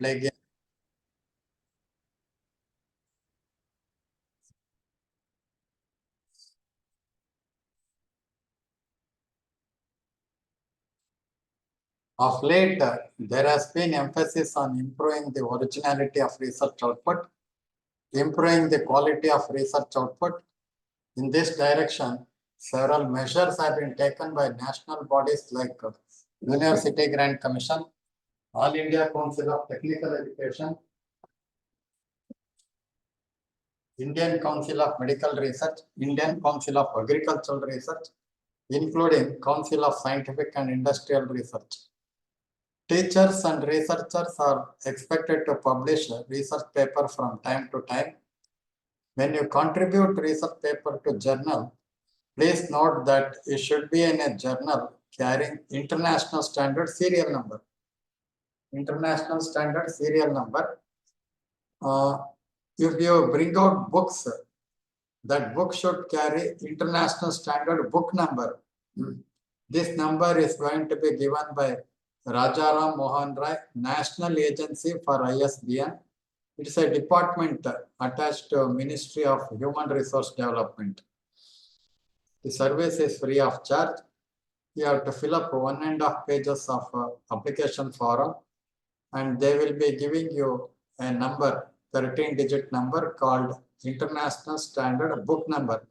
plagiarism. Of late, there has been emphasis on improving the originality of research output, improving the quality of research output. In this direction, several measures have been taken by national bodies like University Grant Commission, All India Council of Technical Education, Indian Council of Medical Research, Indian Council of Agricultural Research, including Council of Scientific and Industrial Research. Teachers and researchers are expected to publish a research paper from time to time. When you contribute research paper to journal, please note that it should be in a journal carrying international standard serial number. International standard serial number. If you bring out books, that book should carry international standard book number. This number is going to be given by Rajaram Mohan Rai, National Agency for ISBN. It's a department attached to Ministry of Human Resource Development. The service is free of charge. You have to fill up 1.5 pages of application form, and they will be giving you a number, 13-digit number called International Standard Book Number.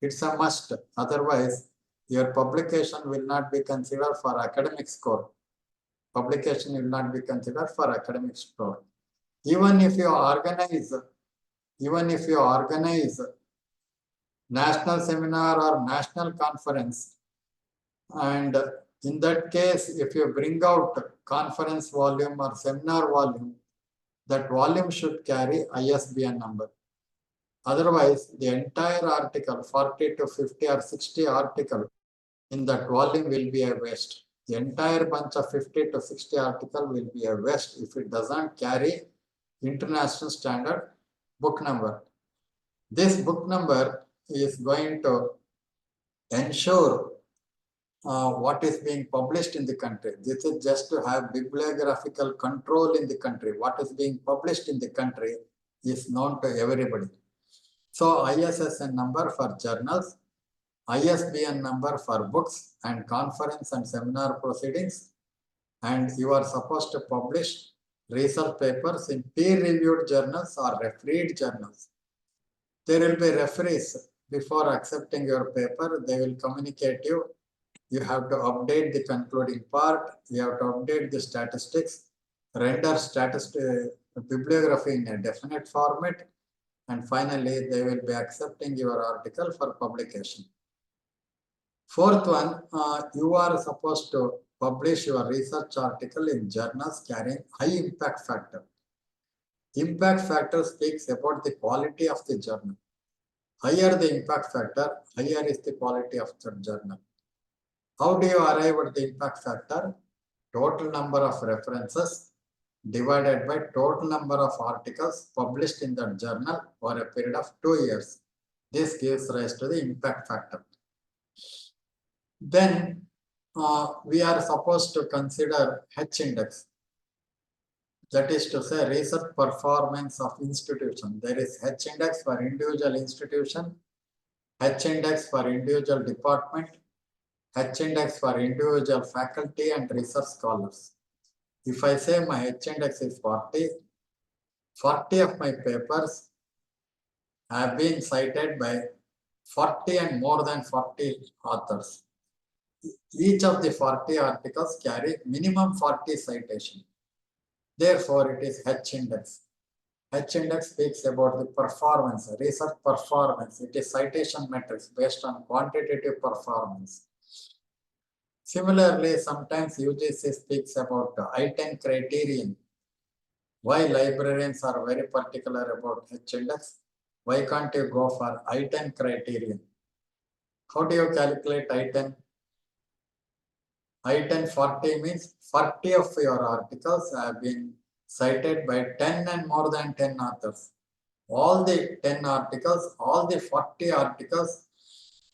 It's a must. Otherwise, your publication will not be considered for academic score. Publication will not be considered for academic score. Even if you organize national seminar or national conference, and in that case, if you bring out conference volume or seminar volume, that volume should carry ISBN number. Otherwise, the entire article, 40 to 50 or 60 article in that volume will be a waste. The entire bunch of 50 to 60 article will be a waste if it doesn't carry international standard book number. This book number is going to ensure what is being published in the country. This is just to have bibliographical control in the country. What is being published in the country is known to everybody. So ISSN number for journals, ISBN number for books and conference and seminar proceedings, and you are supposed to publish research papers in peer-reviewed journals or refereed journals. There will be referees before accepting your paper. They will communicate you. You have to update the concluding part. You have to update the statistics, render bibliography in a definite format, and finally, they will be accepting your article for publication. Fourth one, you are supposed to publish your research article in journals carrying high impact factor. Impact factor speaks about the quality of the journal. Higher the impact factor, higher is the quality of the journal. How do you arrive at the impact factor? Total number of references divided by total number of articles published in that journal for a period of 2 years. This gives rise to the impact factor. Then we are supposed to consider H index. That is to say, research performance of institution. There is H index for individual institution, H index for individual department, H index for individual faculty and research scholars. If I say my H index is 40, 40 of my papers have been cited by 40 and more than 40 authors. Each of the 40 articles carry minimum 40 citation. Therefore, it is H index. H index speaks about the performance, research performance. It is citation metrics based on quantitative performance. Similarly, sometimes UGC speaks about the I-10 criterion. Why librarians are very particular about H index? Why can't you go for I-10 criterion? How do you calculate I-10? I-10 40 means 40 of your articles have been cited by 10 and more than 10 authors. All the 10 articles, all the 40 articles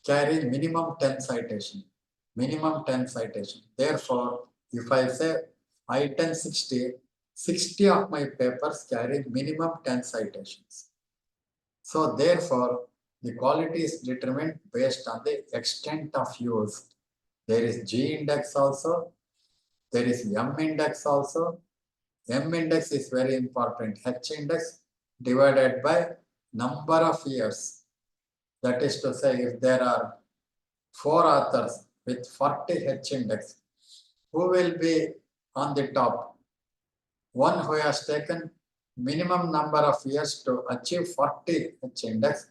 carry minimum 10 citation. Minimum 10 citation. Therefore, if I say I-10 60, 60 of my papers carry minimum 10 citations. So therefore, the quality is determined based on the extent of use. There is G index also, there is M index also. M index is very important. H index divided by number of years. That is to say, if there are 4 authors with 40 H index, who will be on the top? One who has taken minimum number of years to achieve 40 H index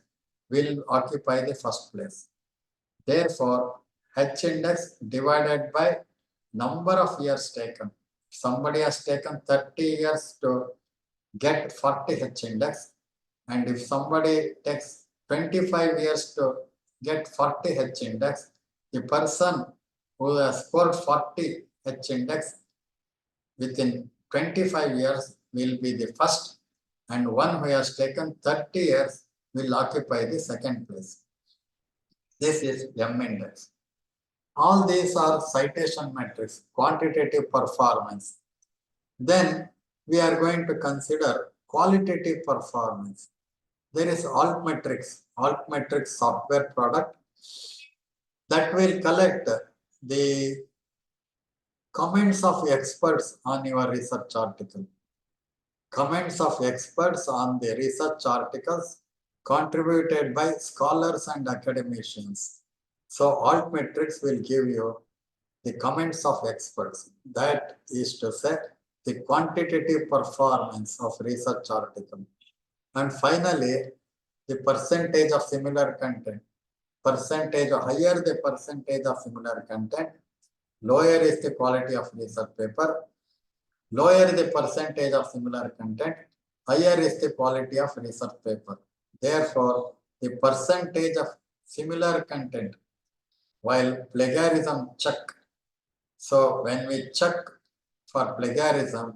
will occupy the first place. Therefore, H index divided by number of years taken. Somebody has taken 30 years to get 40 H index, and if somebody takes 25 years to get 40 H index, the person who has scored 40 H index within 25 years will be the first, and one who has taken 30 years will occupy the second place. This is M index. All these are citation metrics, quantitative performance. Then we are going to consider qualitative performance. There is altmetrics software product that will collect the comments of experts on your research article. Comments of experts on the research articles contributed by scholars and academicians. So altmetrics will give you the comments of experts. That is to say, the quantitative performance of research article. And finally, the percentage of similar content. Higher the percentage of similar content, lower is the quality of research paper. Lower the percentage of similar content, higher is the quality of research paper. Therefore, the percentage of similar content, while plagiarism check. So when we check for plagiarism,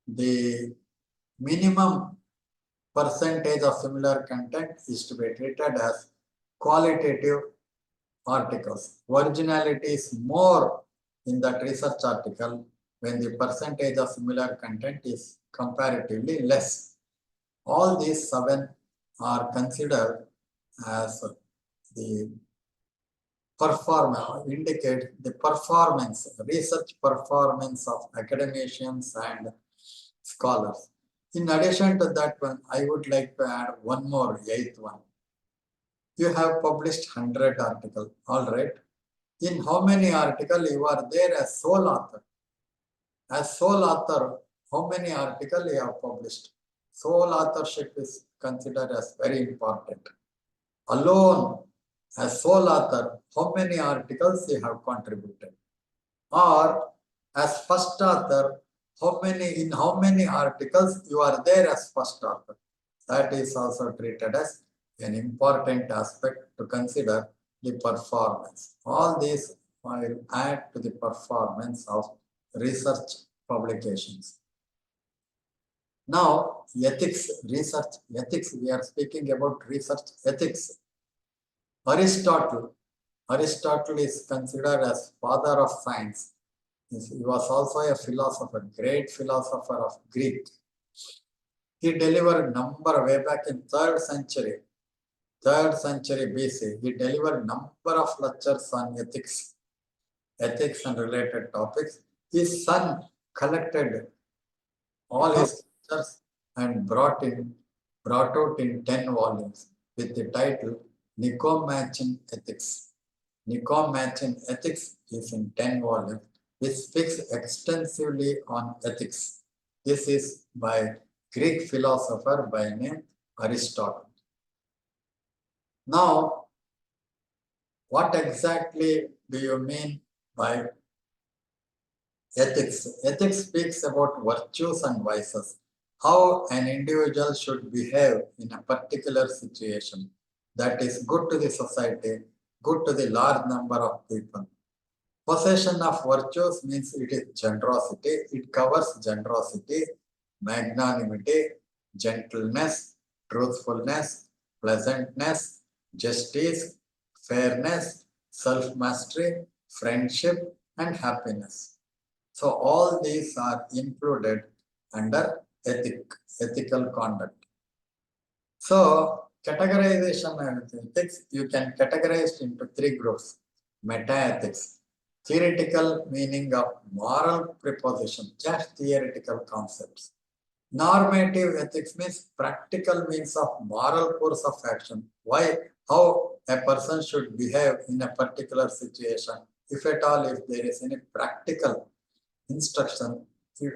the minimum percentage of similar content is to be treated as qualitative articles. Originality is more in that research article when the percentage of similar content is comparatively less. All these 7 are considered as the performance, indicate the performance, research performance of academicians and scholars. In addition to that one, I would like to add one more, 8th one. You have published 100 articles, all right. In how many articles you are there as sole author? As sole author, how many articles you have published? Sole authorship is considered as very important. Alone, as sole author, how many articles you have contributed? Or as first author, in how many articles you are there as first author? That is also treated as an important aspect to consider the performance. All these will add to the performance of research publications. Now, ethics, research ethics, we are speaking about research ethics. Aristotle is considered as father of science. He was also a philosopher, great philosopher of Greek. He delivered number way back in 3rd century BC. He delivered number of lectures on ethics and related topics. His son collected all his lectures and brought out in 10 volumes with the title Nicomachean Ethics. Nicomachean Ethics is in 10 volumes, which speaks extensively on ethics. This is by Greek philosopher by name Aristotle. Now, what exactly do you mean by ethics? Ethics speaks about virtues and vices, how an individual should behave in a particular situation that is good to the society, good to the large number of people. Possession of virtues means it is generosity. It covers generosity, magnanimity, gentleness, truthfulness, pleasantness, justice, fairness, self-mastery, friendship, and happiness. So all these are included under ethical conduct. So categorization of ethics, you can categorize into three groups. Meta-ethics, theoretical meaning of moral proposition, just theoretical concepts. Normative ethics means practical means of moral course of action. Why, how a person should behave in a particular situation. If at all, if there is any practical instruction,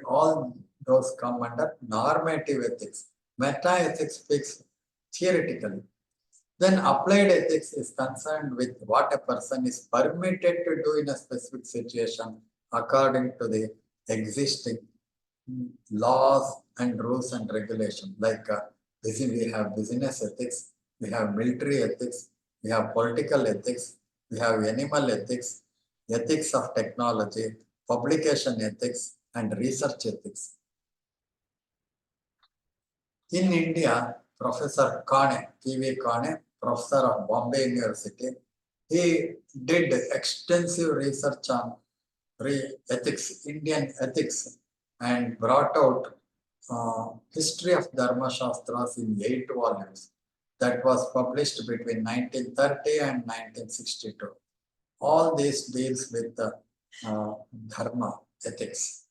all those come under normative ethics. Meta-ethics speaks theoretically. Then applied ethics is concerned with what a person is permitted to do in a specific situation according to the existing laws and rules and regulations. Like we have business ethics, we have military ethics, we have political ethics, we have animal ethics, ethics of technology, publication ethics, and research ethics. In India, Professor Kane, P.V. Kane, professor of Bombay University, he did extensive research on ethics, Indian ethics, and brought out History of Dharma Shastras in 8 volumes. That was published between 1930 and 1962. All these deals with the Dharma ethics.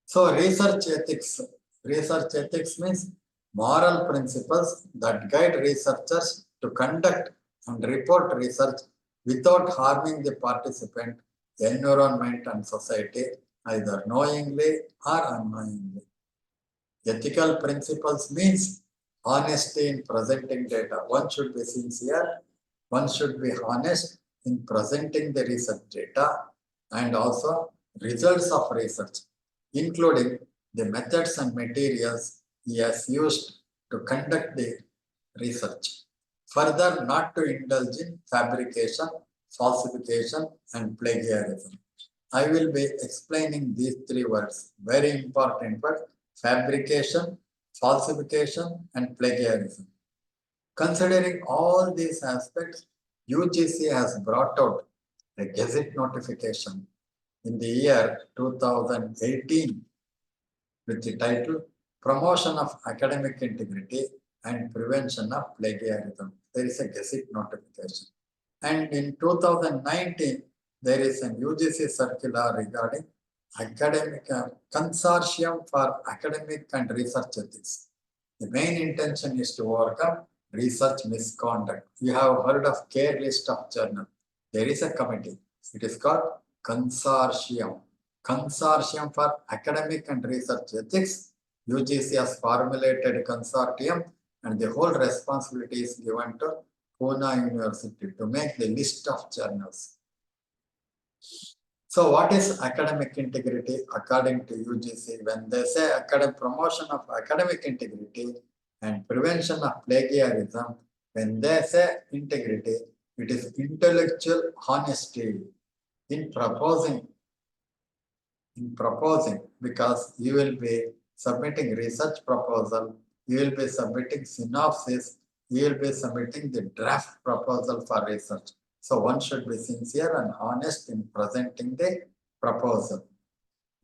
So research ethics means moral principles that guide researchers to conduct and report research without harming the participant, environment, and society, either knowingly or unknowingly. Ethical principles means honesty in presenting data. One should be sincere, one should be honest in presenting the research data and also results of research, including the methods and materials he has used to conduct the research. Further, not to indulge in fabrication, falsification, and plagiarism. I will be explaining these 3 words, very important words: fabrication, falsification, and plagiarism. Considering all these aspects, UGC has brought out a Gazette notification in the year 2018 with the title Promotion of Academic Integrity and Prevention of Plagiarism. There is a Gazette notification. And in 2019, there is an UGC circular regarding academic consortium for academic and research ethics. The main intention is to overcome research misconduct. You have heard of care list of journal. There is a committee. It is called consortium. Consortium for academic and research ethics. UGC has formulated consortium, and the whole responsibility is given to Pune University to make the list of journals. So what is academic integrity according to UGC? When they say promotion of academic integrity and prevention of plagiarism, when they say integrity, it is intellectual honesty in proposing, because you will be submitting research proposal, you will be submitting synopsis, you will be submitting the draft proposal for research. So one should be sincere and honest in presenting the proposal.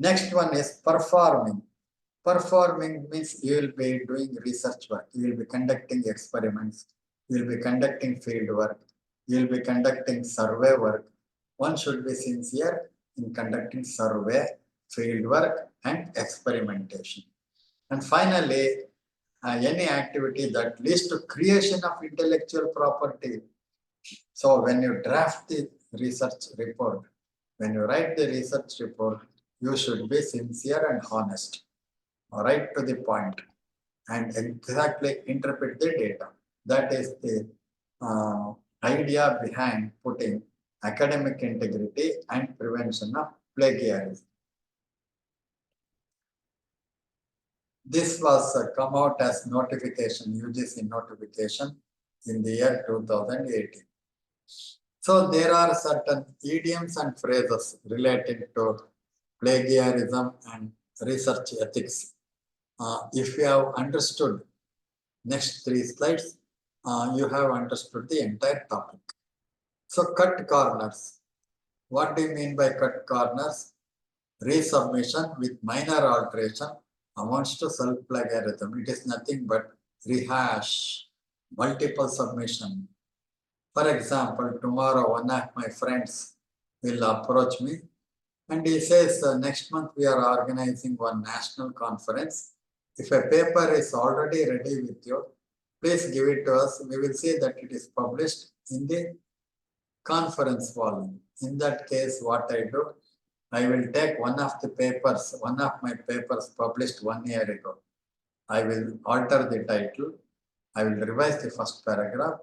Next one is performing. Performing means you will be doing research work, you will be conducting experiments, you will be conducting field work, you will be conducting survey work. One should be sincere in conducting survey, field work, and experimentation. And finally, any activity that leads to creation of intellectual property. So when you draft the research report, when you write the research report, you should be sincere and honest, right to the point, and exactly interpret the data. That is the idea behind putting academic integrity and prevention of plagiarism. This was come out as notification, UGC notification in the year 2018. So there are certain idioms and phrases relating to plagiarism and research ethics. If you have understood next 3 slides, you have understood the entire topic. So cut corners. What do you mean by cut corners? Resubmission with minor alteration amounts to self-plagiarism. It is nothing but rehash, multiple submission. For example, tomorrow one of my friends will approach me and he says, next month we are organizing one national conference. If a paper is already ready with you, please give it to us. We will see that it is published in the conference volume. In that case, what I do, I will take one of my papers published 1 year ago. I will alter the title. I will revise the first paragraph.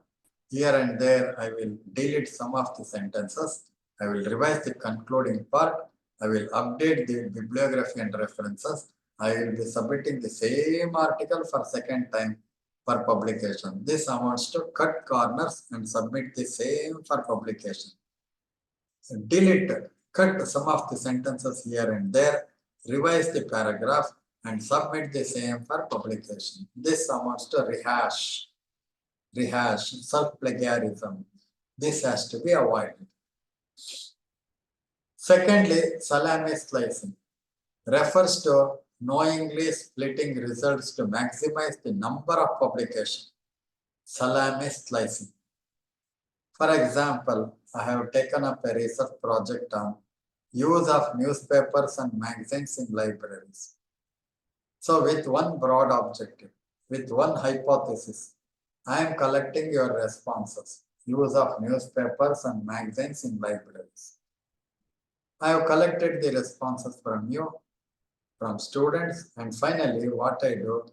Here and there, I will delete some of the sentences. I will revise the concluding part. I will update the bibliography and references. I will be submitting the same article for second time for publication. This amounts to cut corners and submit the same for publication. Delete, cut some of the sentences here and there, revise the paragraph and submit the same for publication. This amounts to rehash, self-plagiarism. This has to be avoided. Secondly, salami slicing refers to knowingly splitting results to maximize the number of publications. Salami slicing. For example, I have taken up a research project on use of newspapers and magazines in libraries. So with one broad objective, with one hypothesis, I am collecting your responses. Use of newspapers and magazines in libraries. I have collected the responses from you, from students, and finally what I do,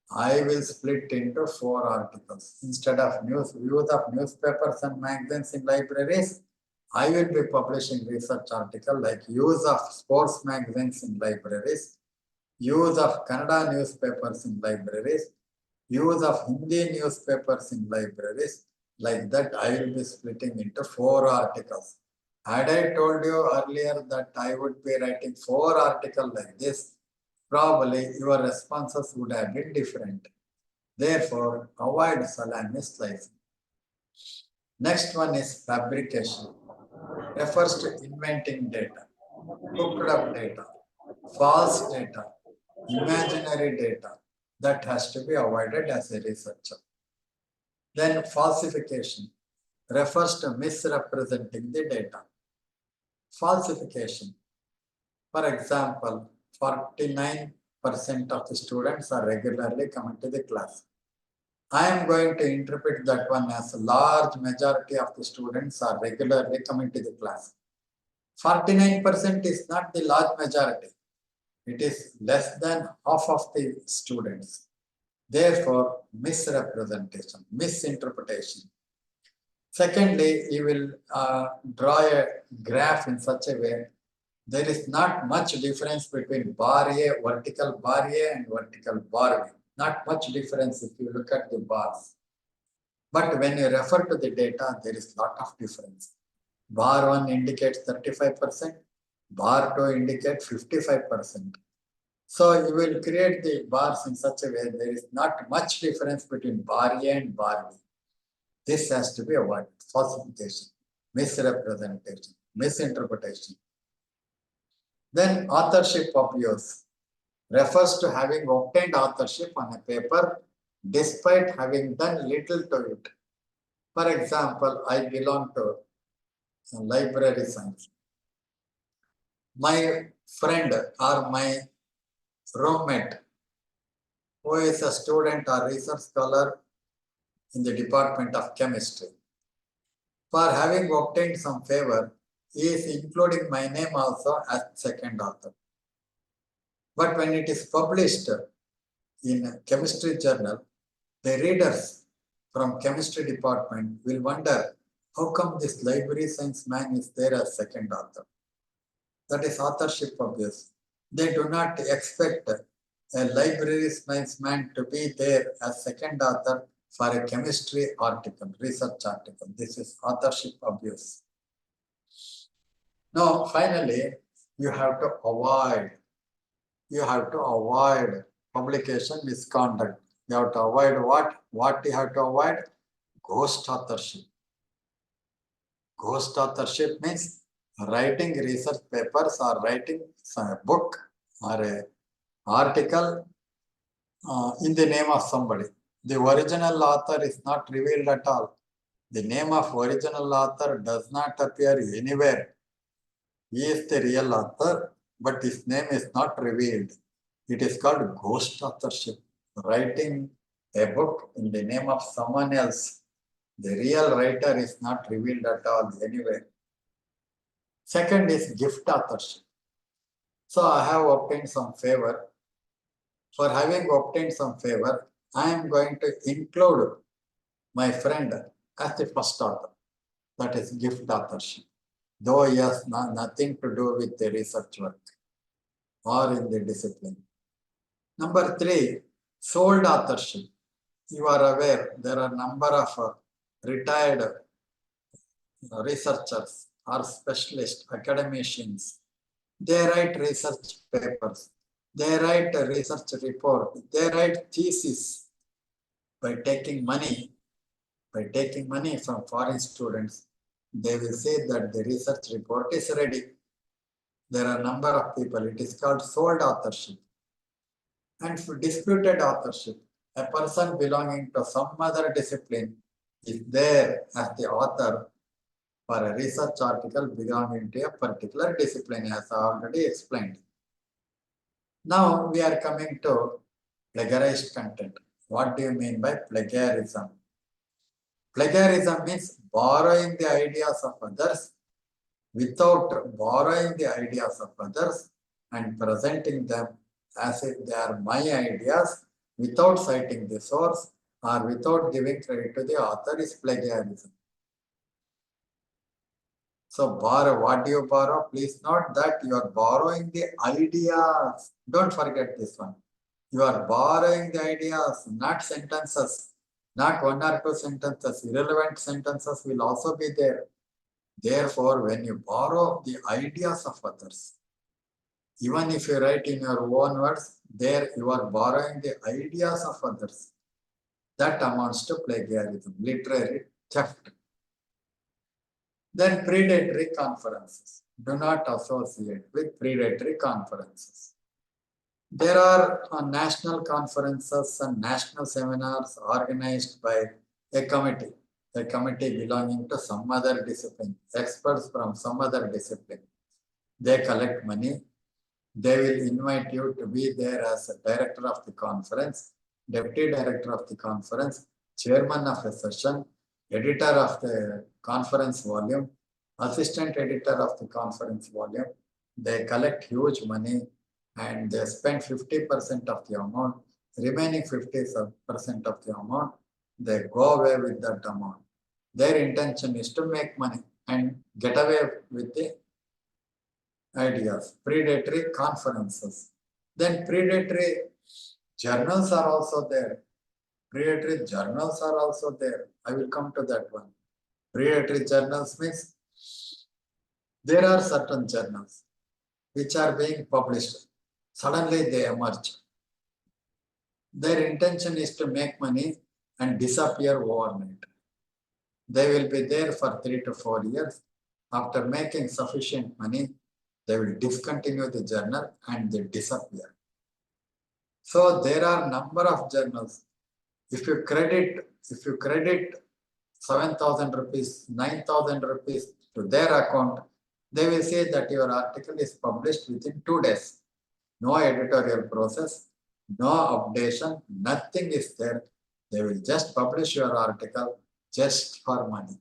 I will split into 4 articles. Instead of use of newspapers and magazines in libraries, I will be publishing research article like use of sports magazines in libraries, use of Kannada newspapers in libraries, use of Hindi newspapers in libraries. Like that, I will be splitting into 4 articles. Had I told you earlier that I would be writing 4 articles like this, probably your responses would have been different. Therefore, avoid salami slicing. Next one is fabrication. Refers to inventing data, cooked up data, false data, imaginary data. That has to be avoided as a researcher. Then falsification refers to misrepresenting the data. Falsification. For example, 49% of the students are regularly coming to the class. I am going to interpret that one as a large majority of the students are regularly coming to the class. 49% is not the large majority. It is less than half of the students. Therefore, misrepresentation, misinterpretation. Secondly, you will draw a graph in such a way there is not much difference between bar A, vertical bar A and vertical bar B. Not much difference if you look at the bars. But when you refer to the data, there is a lot of difference. Bar 1 indicates 35%, bar 2 indicates 55%. So you will create the bars in such a way there is not much difference between bar A and bar B. This has to be avoided. Falsification, misrepresentation, misinterpretation. Then authorship abuse refers to having obtained authorship on a paper despite having done little to it. For example, I belong to library science. My friend or my roommate who is a student or research scholar in the Department of Chemistry, for having obtained some favor, he is including my name also as second author. But when it is published in a chemistry journal, the readers from chemistry department will wonder, how come this library science man is there as second author? That is authorship abuse. They do not expect a library science man to be there as second author for a chemistry article, research article. This is authorship abuse. Now, finally, you have to avoid publication misconduct. You have to avoid what? What you have to avoid? Ghost authorship. Ghost authorship means writing research papers or writing a book or an article in the name of somebody. The original author is not revealed at all. The name of original author does not appear anywhere. He is the real author, but his name is not revealed. It is called ghost authorship. Writing a book in the name of someone else. The real writer is not revealed at all anywhere. Second is gift authorship. So I have obtained some favor. For having obtained some favor, I am going to include my friend as the first author. That is gift authorship. Though he has nothing to do with the research work or in the discipline. Number 3, sold authorship. You are aware there are a number of retired researchers or specialists, academicians. They write research papers. They write a research report. They write thesis by taking money from foreign students. They will say that the research report is ready. There are a number of people. It is called sold authorship. And for disputed authorship, a person belonging to some other discipline is there as the author for a research article belonging to a particular discipline, as I already explained. Now we are coming to plagiarized content. What do you mean by plagiarism? Plagiarism means borrowing the ideas of others without borrowing the ideas of others and presenting them as if they are my ideas without citing the source or without giving credit to the author is plagiarism. So borrow, what do you borrow? Please note that you are borrowing the ideas. Don't forget this one. You are borrowing the ideas, not sentences, not 1 or 2 sentences. Irrelevant sentences will also be there. Therefore, when you borrow the ideas of others, even if you write in your own words, there you are borrowing the ideas of others. That amounts to plagiarism, literary theft. Then predatory conferences. Do not associate with predatory conferences. There are national conferences and national seminars organized by a committee belonging to some other discipline, experts from some other discipline. They collect money. They will invite you to be there as a director of the conference, deputy director of the conference, chairman of a session, editor of the conference volume, assistant editor of the conference volume. They collect huge money and they spend 50% of the amount, remaining 50% of the amount, they go away with that amount. Their intention is to make money and get away with the ideas. Predatory conferences. Then predatory journals are also there. Predatory journals are also there. I will come to that one. Predatory journals means there are certain journals which are being published. Suddenly they emerge. Their intention is to make money and disappear overnight. They will be there for 3 to 4 years. After making sufficient money, they will discontinue the journal and they disappear. So there are number of journals. If you credit 7,000 rupees, 9,000 rupees to their account, they will say that your article is published within 2 days. No editorial process, no updation, nothing is there. They will just publish your article just for money.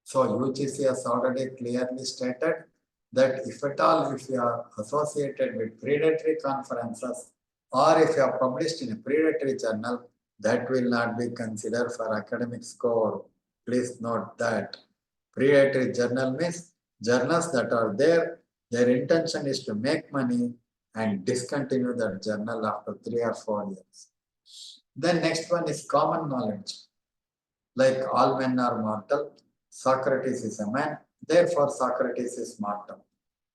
So UGC has already clearly stated that if at all, if you are associated with predatory conferences or if you are published in a predatory journal, that will not be considered for academic score. Please note that. Predatory journal means journals that are there, their intention is to make money and discontinue that journal after 3 or 4 years. Then next one is common knowledge. Like all men are mortal, Socrates is a man, therefore Socrates is mortal.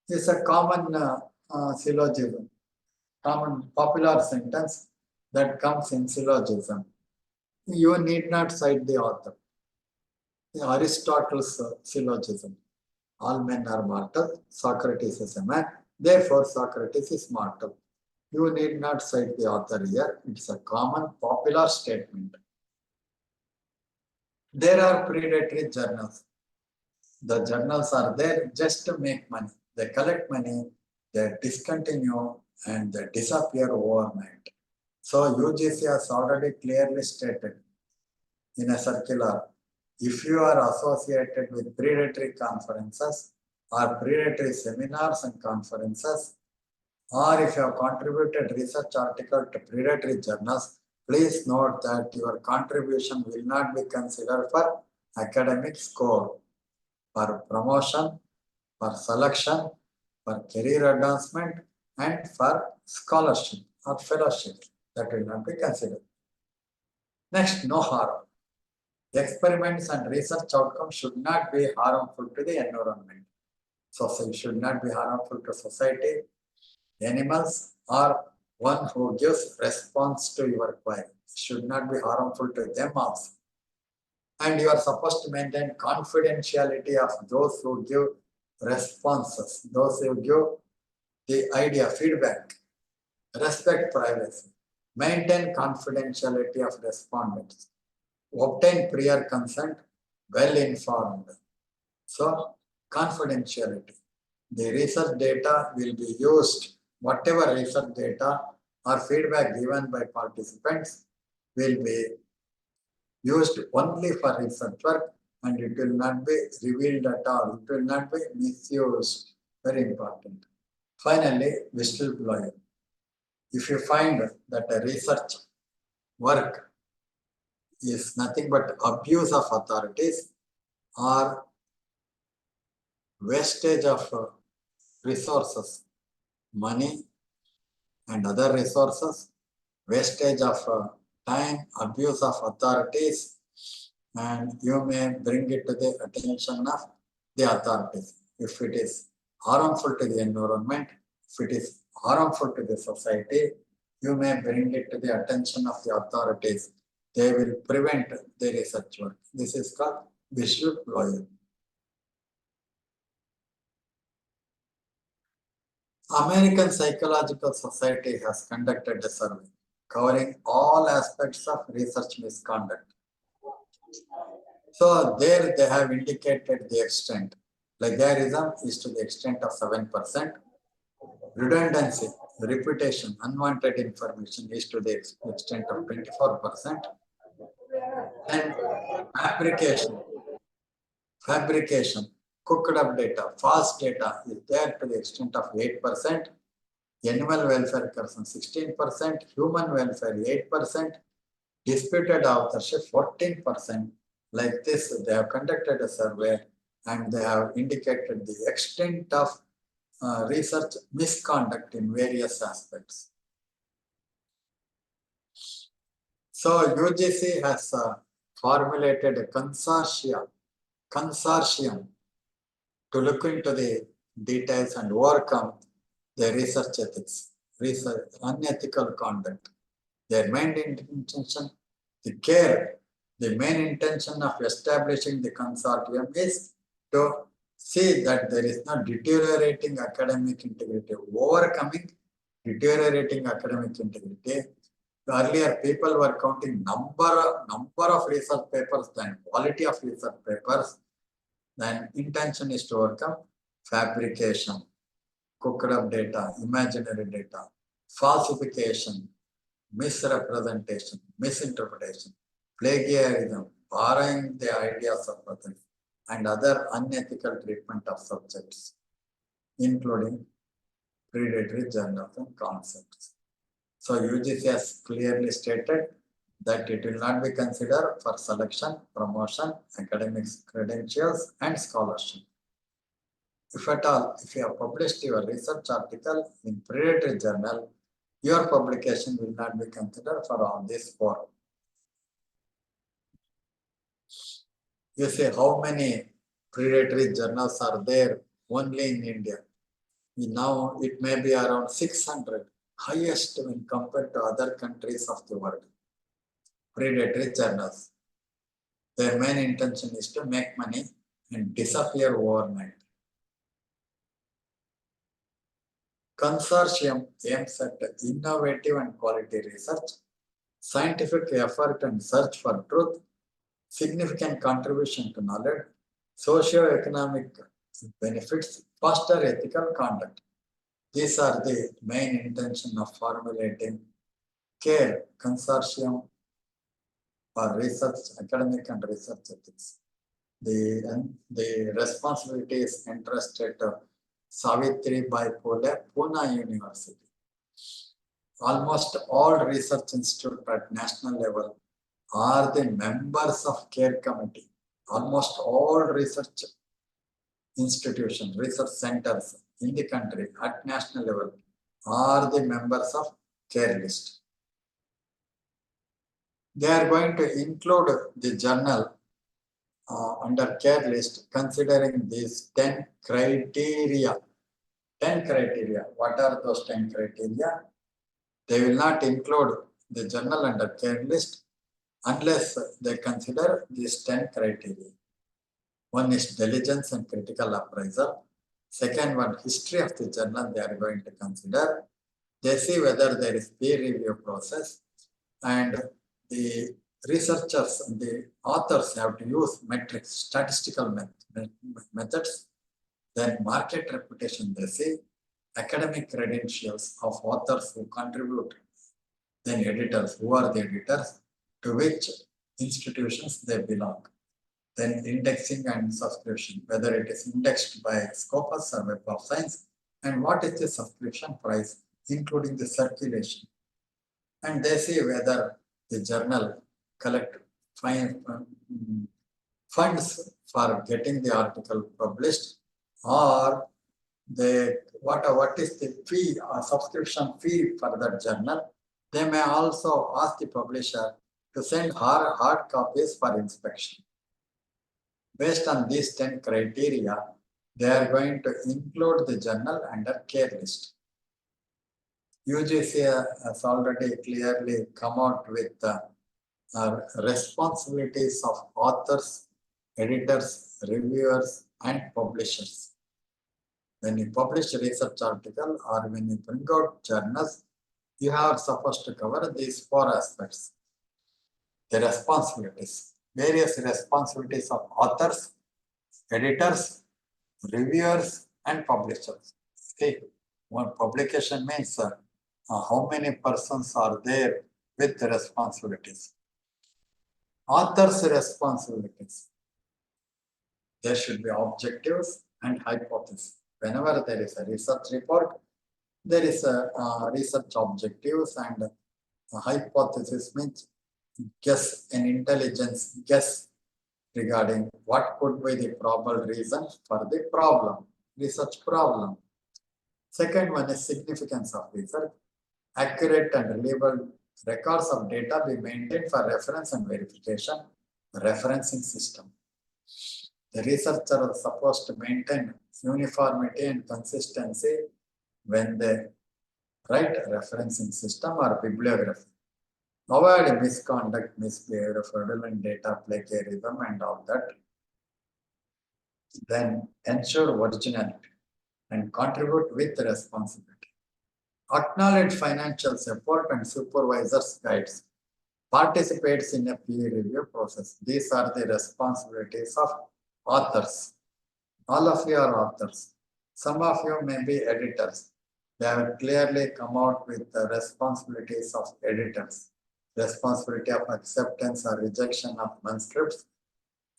It's a common syllogism, common popular sentence that comes in syllogism. You need not cite the author. Aristotle's syllogism. All men are mortal. Socrates is a man. Therefore, Socrates is mortal. You need not cite the author here. It's a common popular statement. There are predatory journals. The journals are there just to make money. They collect money, they discontinue, and they disappear overnight. So UGC has already clearly stated in a circular, if you are associated with predatory conferences or predatory seminars and conferences, or if you have contributed research article to predatory journals, please note that your contribution will not be considered for academic score, for promotion, for selection, for career advancement, and for scholarship or fellowship. That will not be considered. Next, no harm. Experiments and research outcomes should not be harmful to the environment. So it should not be harmful to society, animals, or one who gives response to your query. It should not be harmful to them also. And you are supposed to maintain confidentiality of those who give responses, those who give the idea, feedback, respect privacy, maintain confidentiality of respondents, obtain prior consent, well informed. So, confidentiality. The research data will be used, whatever research data or feedback given by participants will be used only for research work and it will not be revealed at all. It will not be misused. Very important. Finally, whistleblower. If you find that a research work is nothing but abuse of authorities or wastage of resources, money and other resources, wastage of time, abuse of authorities, and you may bring it to the attention of the authorities. If it is harmful to the environment, if it is harmful to the society, you may bring it to the attention of the authorities. They will prevent the research work. This is called whistleblower. American Psychological Society has conducted a survey covering all aspects of research misconduct. So there they have indicated the extent. Plagiarism is to the extent of 7%. Redundancy, repetition, unwanted information is to the extent of 24%. And fabrication, cooked up data, false data is there to the extent of 8%. Animal welfare concern 16%, human welfare 8%, disputed authorship 14%. Like this, they have conducted a survey and they have indicated the extent of research misconduct in various aspects. So UGC has formulated a consortium to look into the details and overcome the research ethics, research unethical conduct. Their main intention, the main intention of establishing the consortium is to see that there is no deteriorating academic integrity, overcoming deteriorating academic integrity. Earlier, people were counting number of research papers than quality of research papers. Then intention is to overcome fabrication, cooked up data, imaginary data, falsification, misrepresentation, misinterpretation, plagiarism, borrowing the ideas of others, and other unethical treatment of subjects, including predatory journals and concepts. So UGC has clearly stated that it will not be considered for selection, promotion, academic credentials, and scholarship. If at all, if you have published your research article in predatory journal, your publication will not be considered for all these four. You see how many predatory journals are there only in India. Now it may be around 600, highest when compared to other countries of the world. Predatory journals. Their main intention is to make money and disappear overnight. Consortium aims at innovative and quality research, scientific effort and search for truth, significant contribution to knowledge, socio-economic benefits, foster ethical conduct. These are the main intention of formulating CARE, Consortium for Research, Academic and Research Ethics. The responsibility is entrusted to Savitri Bai Phule, Pune University. Almost all research institutes at national level are the members of CARE committee. Almost all research institutions, research centers in the country at national level are the members of CARE list. They are going to include the journal under CARE list considering these 10 criteria. 10 criteria. What are those 10 criteria? They will not include the journal under CARE list unless they consider these 10 criteria. One is diligence and critical appraisal. Second one, history of the journal they are going to consider. They see whether there is peer review process, and the researchers and the authors have to use metrics, statistical methods. Then market reputation they see, academic credentials of authors who contribute, then editors, who are the editors, to which institutions they belong. Then indexing and subscription, whether it is indexed by Scopus or Web of Science, and what is the subscription price, including the circulation. And they see whether the journal collect funds for getting the article published, or what is the fee or subscription fee for that journal. They may also ask the publisher to send hard copies for inspection. Based on these 10 criteria, they are going to include the journal under CARE list. UGC has already clearly come out with responsibilities of authors, editors, reviewers, and publishers. When you publish a research article or when you bring out journals, you are supposed to cover these 4 aspects. The responsibilities, various responsibilities of authors, editors, reviewers, and publishers. Okay, one publication means how many persons are there with the responsibilities. Authors' responsibilities. There should be objectives and hypotheses. Whenever there is a research report, there is a research objectives, and a hypothesis means guess, an intelligence guess regarding what could be the probable reason for the problem, research problem. Second one is significance of research. Accurate and reliable records of data be maintained for reference and verification, referencing system. The researcher is supposed to maintain uniformity and consistency when they write referencing system or bibliography. Avoid misconduct, misbehavior, fraudulent data, plagiarism, and all that. Then ensure originality and contribute with responsibility. Acknowledge financial support and supervisors' guides. Participates in a peer review process. These are the responsibilities of authors. All of you are authors. Some of you may be editors. They have clearly come out with the responsibilities of editors. Responsibility of acceptance or rejection of manuscripts,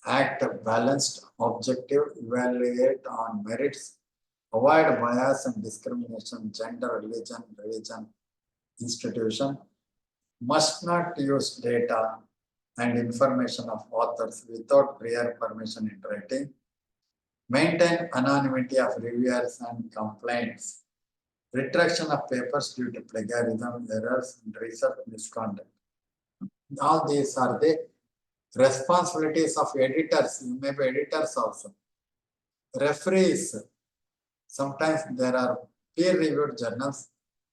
act balanced, objective, evaluate on merits, avoid bias and discrimination, gender, religion, institution, must not use data and information of authors without prior permission in writing, maintain anonymity of reviewers and complaints, retraction of papers due to plagiarism, errors, and research misconduct. All these are the responsibilities of editors. You may be editors also. Referees. Sometimes there are peer-reviewed journals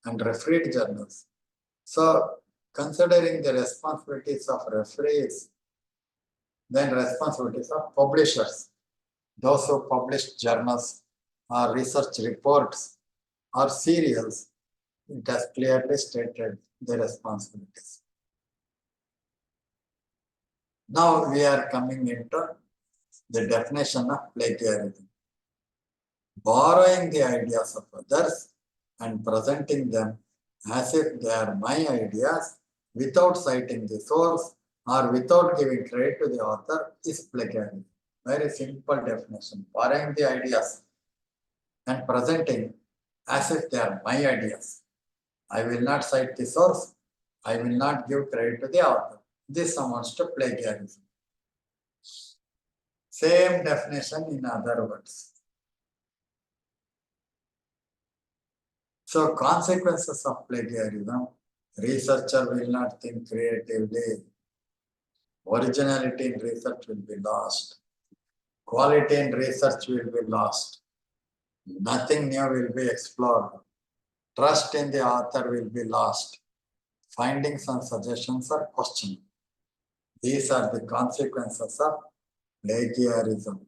and refereed journals. So, considering the responsibilities of referees, then responsibilities of publishers, those who publish journals or research reports or serials, it has clearly stated the responsibilities. Now we are coming into the definition of plagiarism. Borrowing the ideas of others and presenting them as if they are my ideas without citing the source or without giving credit to the author is plagiarism. Very simple definition. Borrowing the ideas and presenting as if they are my ideas. I will not cite the source. I will not give credit to the author. This amounts to plagiarism. Same definition in other words. So consequences of plagiarism, researcher will not think creatively. Originality in research will be lost. Quality in research will be lost. Nothing new will be explored. Trust in the author will be lost. Findings and suggestions are questioned. These are the consequences of plagiarism.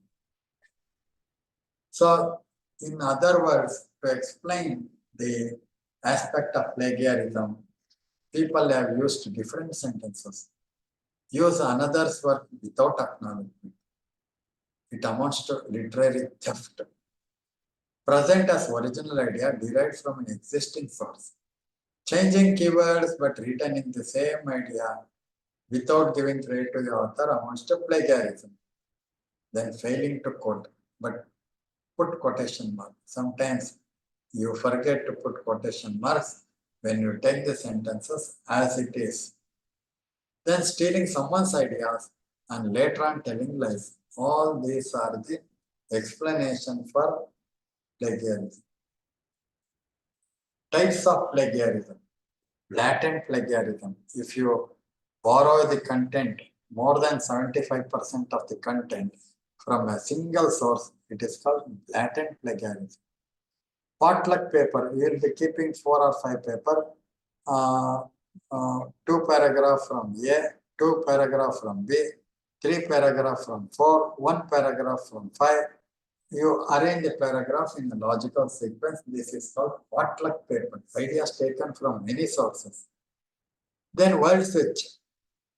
So, in other words, to explain the aspect of plagiarism, people have used different sentences. Use another's work without acknowledgement. It amounts to literary theft. Present as original idea derived from an existing source. Changing keywords but retaining the same idea without giving credit to the author amounts to plagiarism. Then failing to quote, but put quotation marks. Sometimes you forget to put quotation marks when you take the sentences as it is. Then stealing someone's ideas and later on telling lies. All these are the explanation for plagiarism. Types of plagiarism. Blatant plagiarism. If you borrow the content, more than 75% of the content from a single source, it is called blatant plagiarism. Potluck paper, you will be keeping 4 or 5 paper, 2 paragraph from A, 2 paragraph from B, 3 paragraph from 4, 1 paragraph from 5. You arrange the paragraph in a logical sequence. This is called potluck paper. Ideas taken from many sources. Then word switch.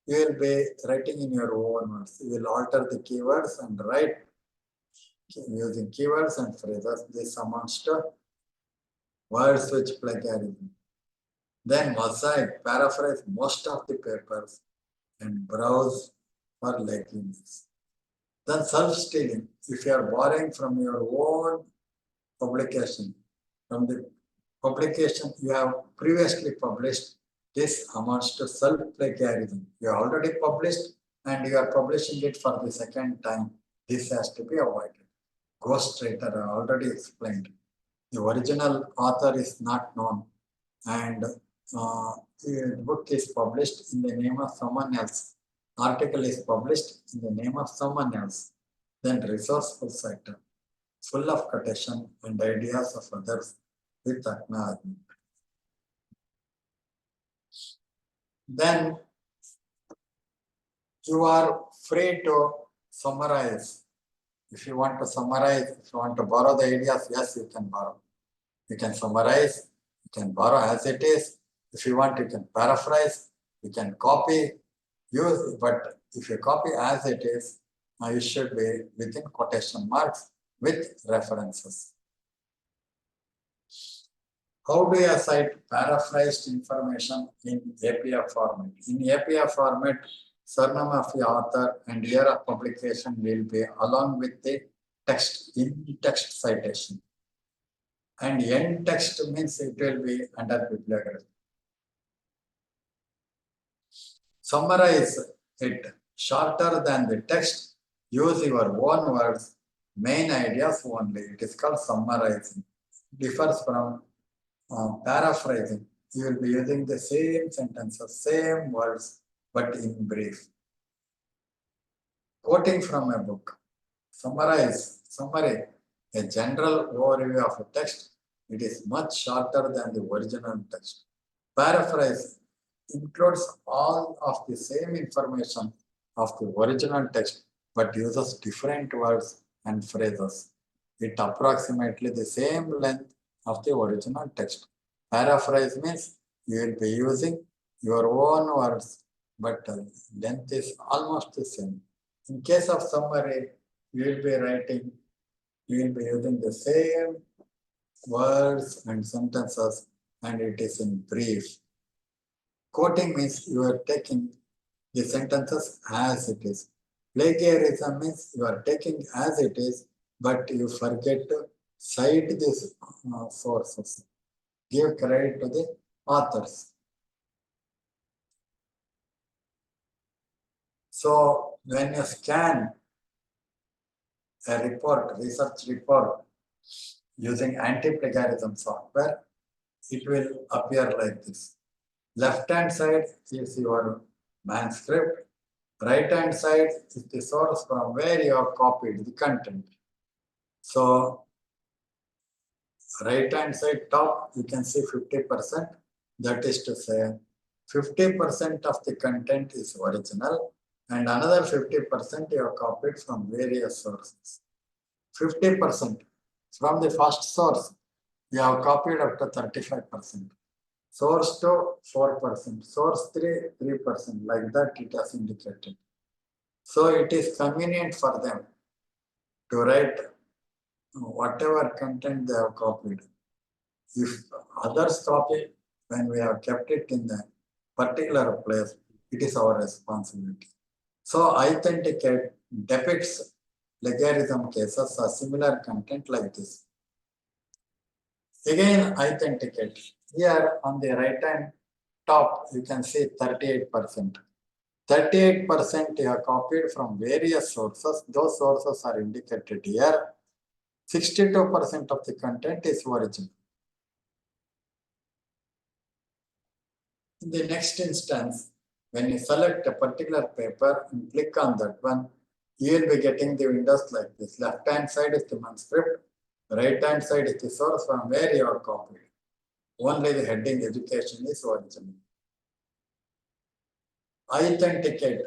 You will be writing in your own words. You will alter the keywords and write using keywords and phrases. This amounts to word switch plagiarism. Then mosaic, paraphrase most of the papers and browse for lackiness. Then self-stealing. If you are borrowing from your own publication, from the publication you have previously published, this amounts to self-plagiarism. You already published and you are publishing it for the second time. This has to be avoided. Ghostwriter, I already explained. The original author is not known and the book is published in the name of someone else. Article is published in the name of someone else. Then resourceful citer, full of quotation and ideas of others with acknowledgement. Then you are free to summarize. If you want to summarize, if you want to borrow the ideas, yes, you can borrow. You can summarize, you can borrow as it is. If you want, you can paraphrase, you can copy, use, but if you copy as it is, you should be within quotation marks with references. How do you cite paraphrased information in APF format? In APF format, surname of the author and year of publication will be along with the text, in text citation. And end text means it will be under bibliography. Summarize it shorter than the text, use your own words, main ideas only. It is called summarizing. Differs from paraphrasing. You will be using the same sentences, same words, but in brief. Quoting from a book. Summary, a general overview of a text. It is much shorter than the original text. Paraphrase includes all of the same information of the original text, but uses different words and phrases. It approximately the same length of the original text. Paraphrase means you will be using your own words, but length is almost the same. In case of summary, you will be writing, you will be using the same words and sentences, and it is in brief. Quoting means you are taking the sentences as it is. Plagiarism means you are taking as it is, but you forget to cite these sources. Give credit to the authors. So when you scan a report, research report, using anti-plagiarism software, it will appear like this. Left-hand side is your manuscript. Right-hand side is the source from where you have copied the content. So, right-hand side top, you can see 50%. That is to say, 50% of the content is original and another 50% you have copied from various sources. 50% from the first source, you have copied up to 35%. Source 2, 4%. Source 3, 3%. Like that it has indicated. So it is convenient for them to write whatever content they have copied. If others copy, when we have kept it in a particular place, it is our responsibility. So authenticate depicts plagiarism cases or similar content like this. Again, authenticate. Here on the right hand top, you can see 38%. 38% you have copied from various sources. Those sources are indicated here. 62% of the content is original. In the next instance, when you select a particular paper and click on that one, you will be getting the windows like this. Left-hand side is the manuscript. Right-hand side is the source from where you are copied. Only the heading education is original. Authenticate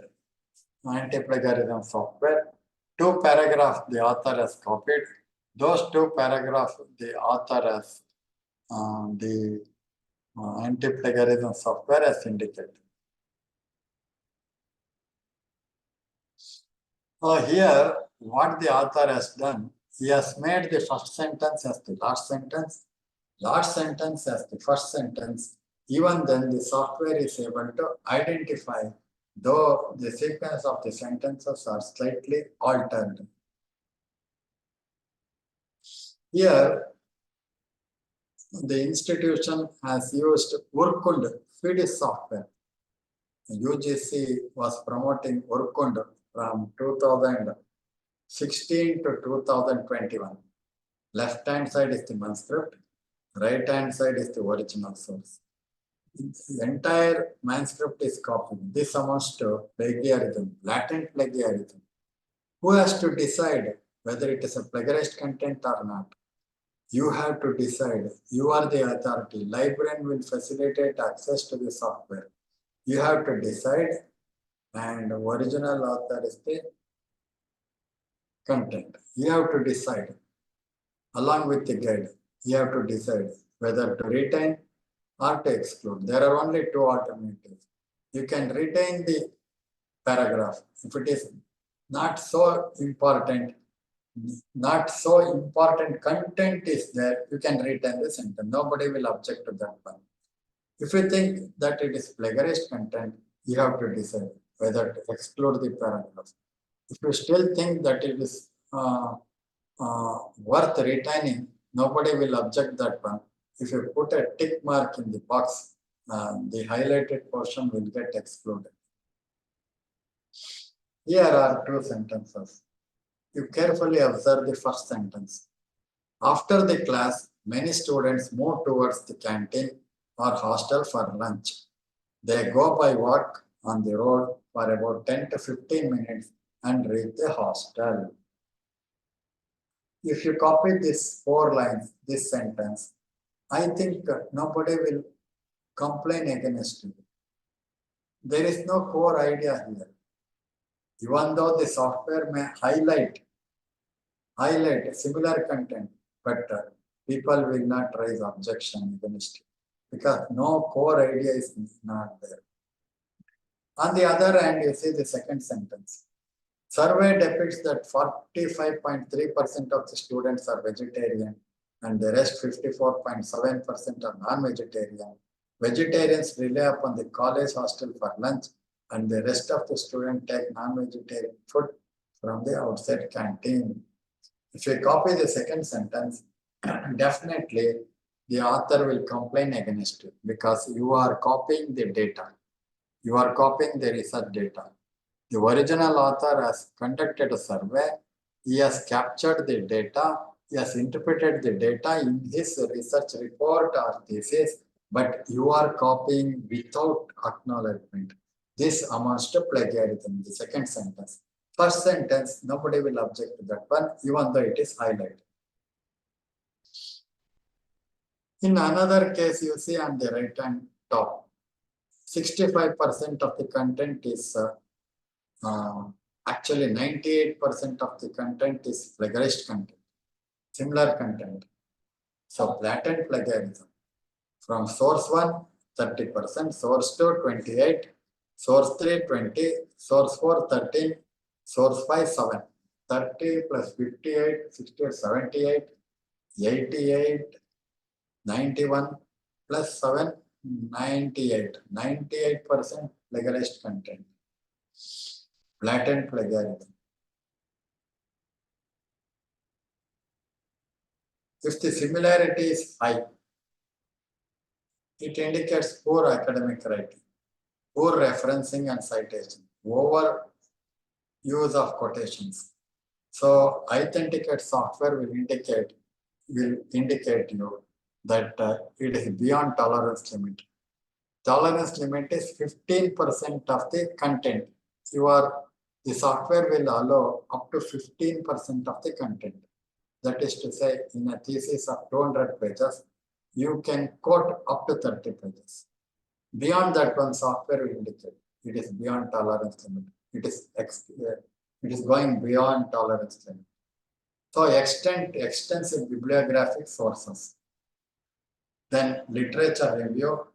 anti-plagiarism software. 2 paragraphs the author has copied. Those 2 paragraphs the author has the anti-plagiarism software has indicated. Here, what the author has done, he has made the first sentence as the last sentence as the first sentence. Even then, the software is able to identify, though the sequence of the sentences are slightly altered. Here, the institution has used Urkund feed software. UGC was promoting Urkund from 2016 to 2021. Left-hand side is the manuscript, right-hand side is the original source. The entire manuscript is copied. This amounts to plagiarism, latent plagiarism. Who has to decide whether it is a plagiarized content or not? You have to decide. You are the authority. Librarian will facilitate access to the software. You have to decide, and original author is the content. You have to decide. Along with the guide, you have to decide whether to retain or to exclude. There are only 2 alternatives. You can retain the paragraph. If it is not so important content is there, you can retain the sentence. Nobody will object to that one. If you think that it is plagiarized content, you have to decide whether to exclude the paragraph. If you still think that it is worth retaining, nobody will object that one. If you put a tick mark in the box, the highlighted portion will get excluded. Here are 2 sentences. You carefully observe the first sentence. After the class, many students move towards the canteen or hostel for lunch. They go by walk on the road for about 10 to 15 minutes and reach the hostel. If you copy these 4 lines, this sentence, I think nobody will complain against you. There is no core idea here. Even though the software may highlight similar content, but people will not raise objection against it because no core idea is not there. On the other hand, you see the second sentence. Survey depicts that 45.3% of the students are vegetarian and the rest 54.7% are non-vegetarian. Vegetarians rely upon the college hostel for lunch and the rest of the students take non-vegetarian food from the outside canteen. If you copy the second sentence, definitely the author will complain against you because you are copying the data. You are copying the research data. The original author has conducted a survey. He has captured the data. He has interpreted the data in his research report or thesis, but you are copying without acknowledgement. This amounts to plagiarism, the second sentence. First sentence, nobody will object to that one, even though it is highlighted. In another case, you see on the right hand top, 65% of the content is actually 98% of the content is plagiarized content, similar content. So blatant plagiarism. From source 1, 30%, source 2, 28, source 3, 20, source 4, 13, source 5, 7. 30 plus 58, 68, 78, 88, 91 plus 7, 98. 98% plagiarized content. Blatant plagiarism. If the similarity is high, it indicates poor academic writing, poor referencing and citation, over use of quotations. So authenticate software will indicate you that it is beyond tolerance limit. Tolerance limit is 15% of the content. The software will allow up to 15% of the content. That is to say, in a thesis of 200 pages, you can quote up to 30 pages. Beyond that one, software will indicate it is beyond tolerance limit. It is going beyond tolerance limit. So extensive bibliographic sources. Then literature review,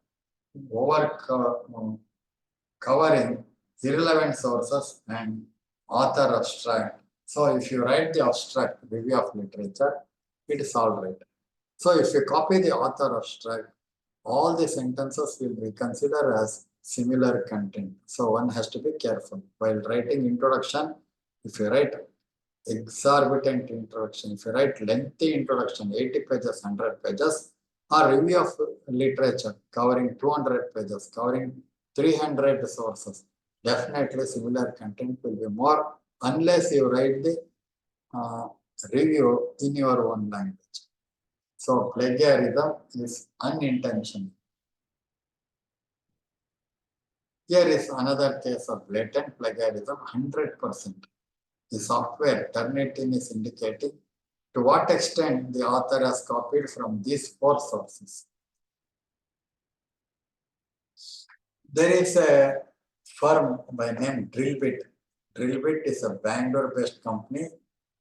covering irrelevant sources and author abstract. So if you write the abstract review of literature, it is all right. So if you copy the author abstract, all the sentences will be considered as similar content. So one has to be careful. While writing introduction, if you write exorbitant introduction, if you write lengthy introduction, 80 pages, 100 pages, or review of literature covering 200 pages, covering 300 sources, definitely similar content will be more unless you write the review in your own language. So plagiarism is unintentional. Here is another case of blatant plagiarism, 100%. The software Turnitin is indicating to what extent the author has copied from these 4 sources. There is a firm by name Drillbit. Drillbit is a Bangalore-based company.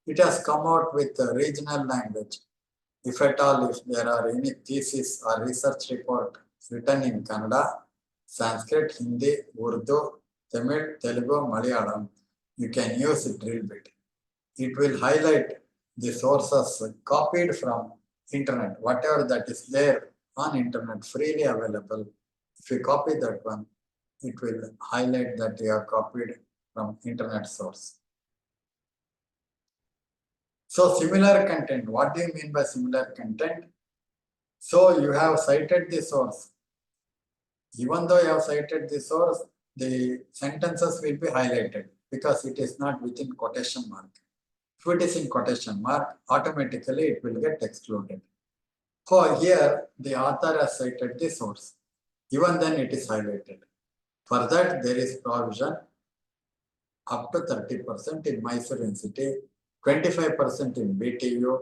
It has come out with a regional language. If at all, if there are any thesis or research report written in Kannada, Sanskrit, Hindi, Urdu, Tamil, Telugu, Malayalam, you can use Drillbit. It will highlight the sources copied from internet, whatever that is there on internet, freely available. If you copy that one, it will highlight that you have copied from internet source. So similar content, what do you mean by similar content? So you have cited the source. Even though you have cited the source, the sentences will be highlighted because it is not within quotation mark. If it is in quotation mark, automatically it will get excluded. So here the author has cited the source. Even then it is highlighted. For that there is provision up to 30% in Mysore University, 25% in BTU.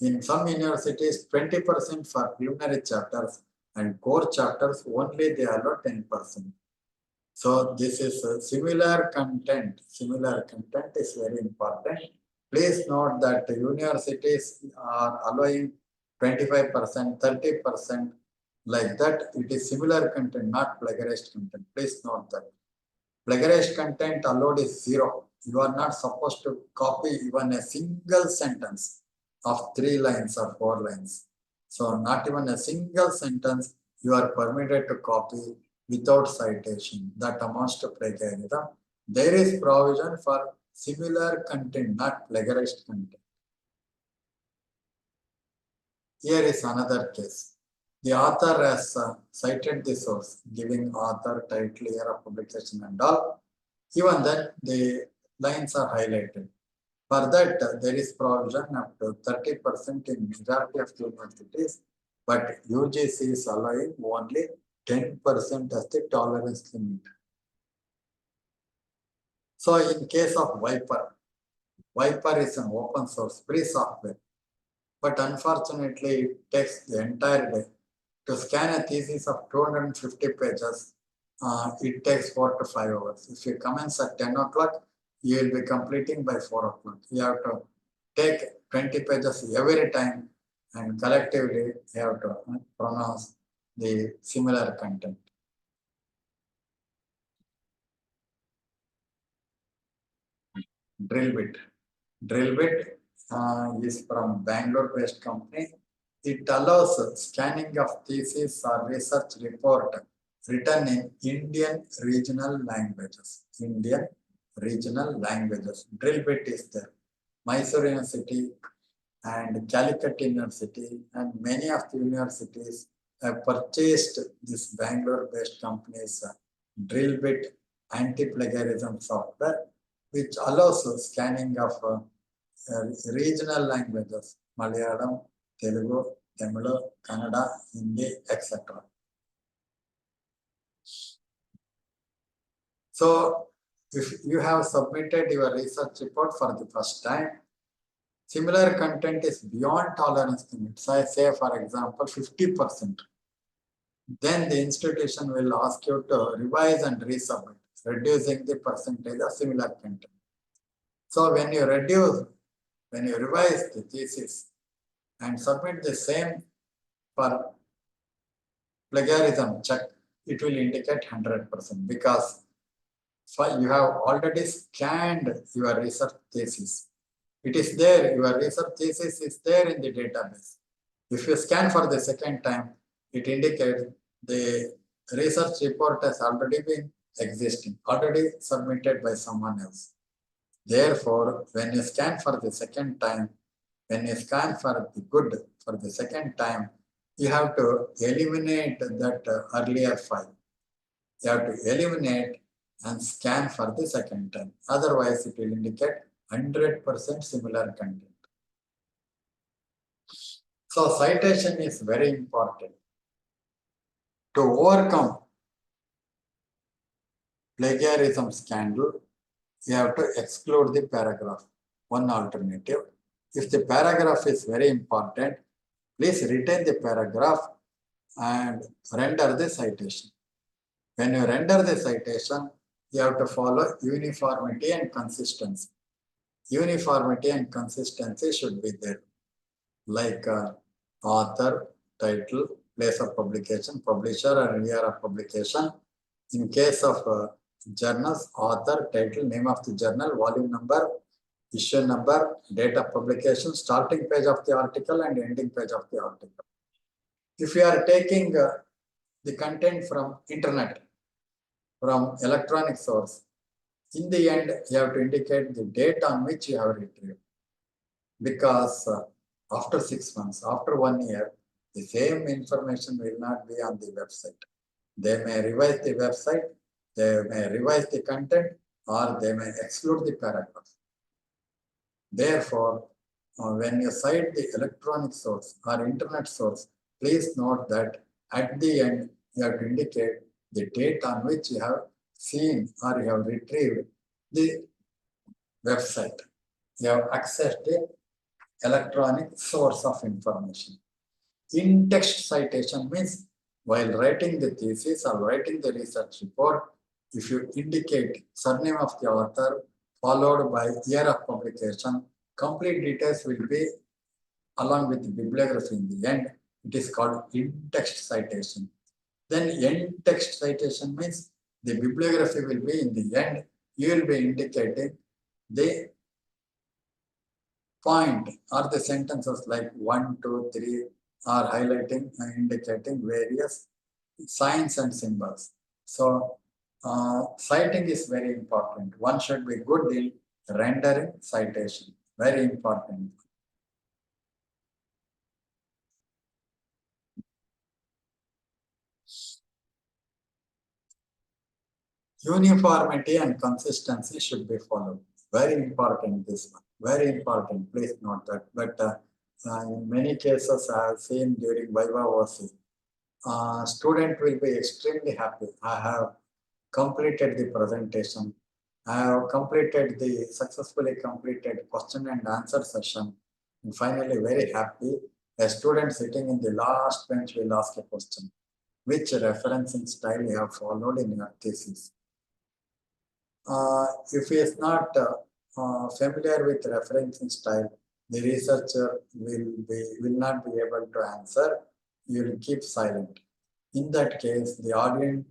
In some universities, 20% for preliminary chapters and core chapters only they allow 10%. So this is a similar content. Similar content is very important. Please note that universities are allowing 25%, 30%, like that. It is similar content, not plagiarized content. Please note that. Plagiarized content allowed is 0. You are not supposed to copy even a single sentence of 3 lines or 4 lines. So not even a single sentence you are permitted to copy without citation. That amounts to plagiarism. There is provision for similar content, not plagiarized content. Here is another case. The author has cited the source, giving author, title, year of publication and all. Even then, the lines are highlighted. For that, there is provision up to 30% in majority of universities, but UGC is allowing only 10% as the tolerance limit. So in case of Viper, Viper is an open source free software, but unfortunately it takes the entire day. To scan a thesis of 250 pages, it takes 4 to 5 hours. If you commence at 10 o'clock, you will be completing by 4 o'clock. You have to take 20 pages every time and collectively you have to pronounce the similar content. Drillbit. Drillbit is from Bangalore-based company. It allows scanning of thesis or research report written in Indian regional languages. Indian regional languages. Drillbit is there. Mysore University and Calicut University and many of the universities have purchased this Bangalore-based company's Drillbit anti-plagiarism software, which allows scanning of regional languages, Malayalam, Telugu, Tamil, Kannada, Hindi, etc. So, if you have submitted your research report for the first time, similar content is beyond tolerance limits. I say, for example, 50%. Then the institution will ask you to revise and resubmit, reducing the percentage of similar content. So when you revise the thesis and submit the same for plagiarism check, it will indicate 100% because you have already scanned your research thesis. It is there, your research thesis is there in the database. If you scan for the second time, it indicates the research report has already been existing, already submitted by someone else. Therefore, when you scan for the second time, when you scan for the good for the second time, you have to eliminate that earlier file. You have to eliminate and scan for the second time. Otherwise, it will indicate 100% similar content. So, citation is very important. To overcome plagiarism scandal, you have to exclude the paragraph. One alternative. If the paragraph is very important, please retain the paragraph and render the citation. When you render the citation, you have to follow uniformity and consistency. Uniformity and consistency should be there, like author, title, place of publication, publisher, and year of publication. In case of journals, author, title, name of the journal, volume number, issue number, date of publication, starting page of the article and ending page of the article. If you are taking the content from internet, from electronic source, in the end, you have to indicate the date on which you have retrieved. Because after 6 months, after 1 year, the same information will not be on the website. They may revise the website, they may revise the content, or they may exclude the paragraph. Therefore, when you cite the electronic source or internet source, please note that at the end, you have to indicate the date on which you have seen or you have retrieved the website. You have accessed the electronic source of information. In-text citation means while writing the thesis or writing the research report, if you indicate surname of the author followed by year of publication, complete details will be along with the bibliography in the end, it is called in-text citation. Then in-text citation means the bibliography will be in the end. You will be indicating the point or the sentences like 1, 2, 3 are highlighting and indicating various signs and symbols. So citing is very important. One should be good in rendering citation. Very important. Uniformity and consistency should be followed. Very important, this one. Very important. Please note that. But in many cases, I have seen during Viva OC, student will be extremely happy. I have completed the presentation. I have successfully completed question and answer session. And finally, very happy. A student sitting in the last bench will ask a question. Which referencing style you have followed in your thesis? If he is not familiar with referencing style, the researcher will not be able to answer. You will keep silent. In that case, the audience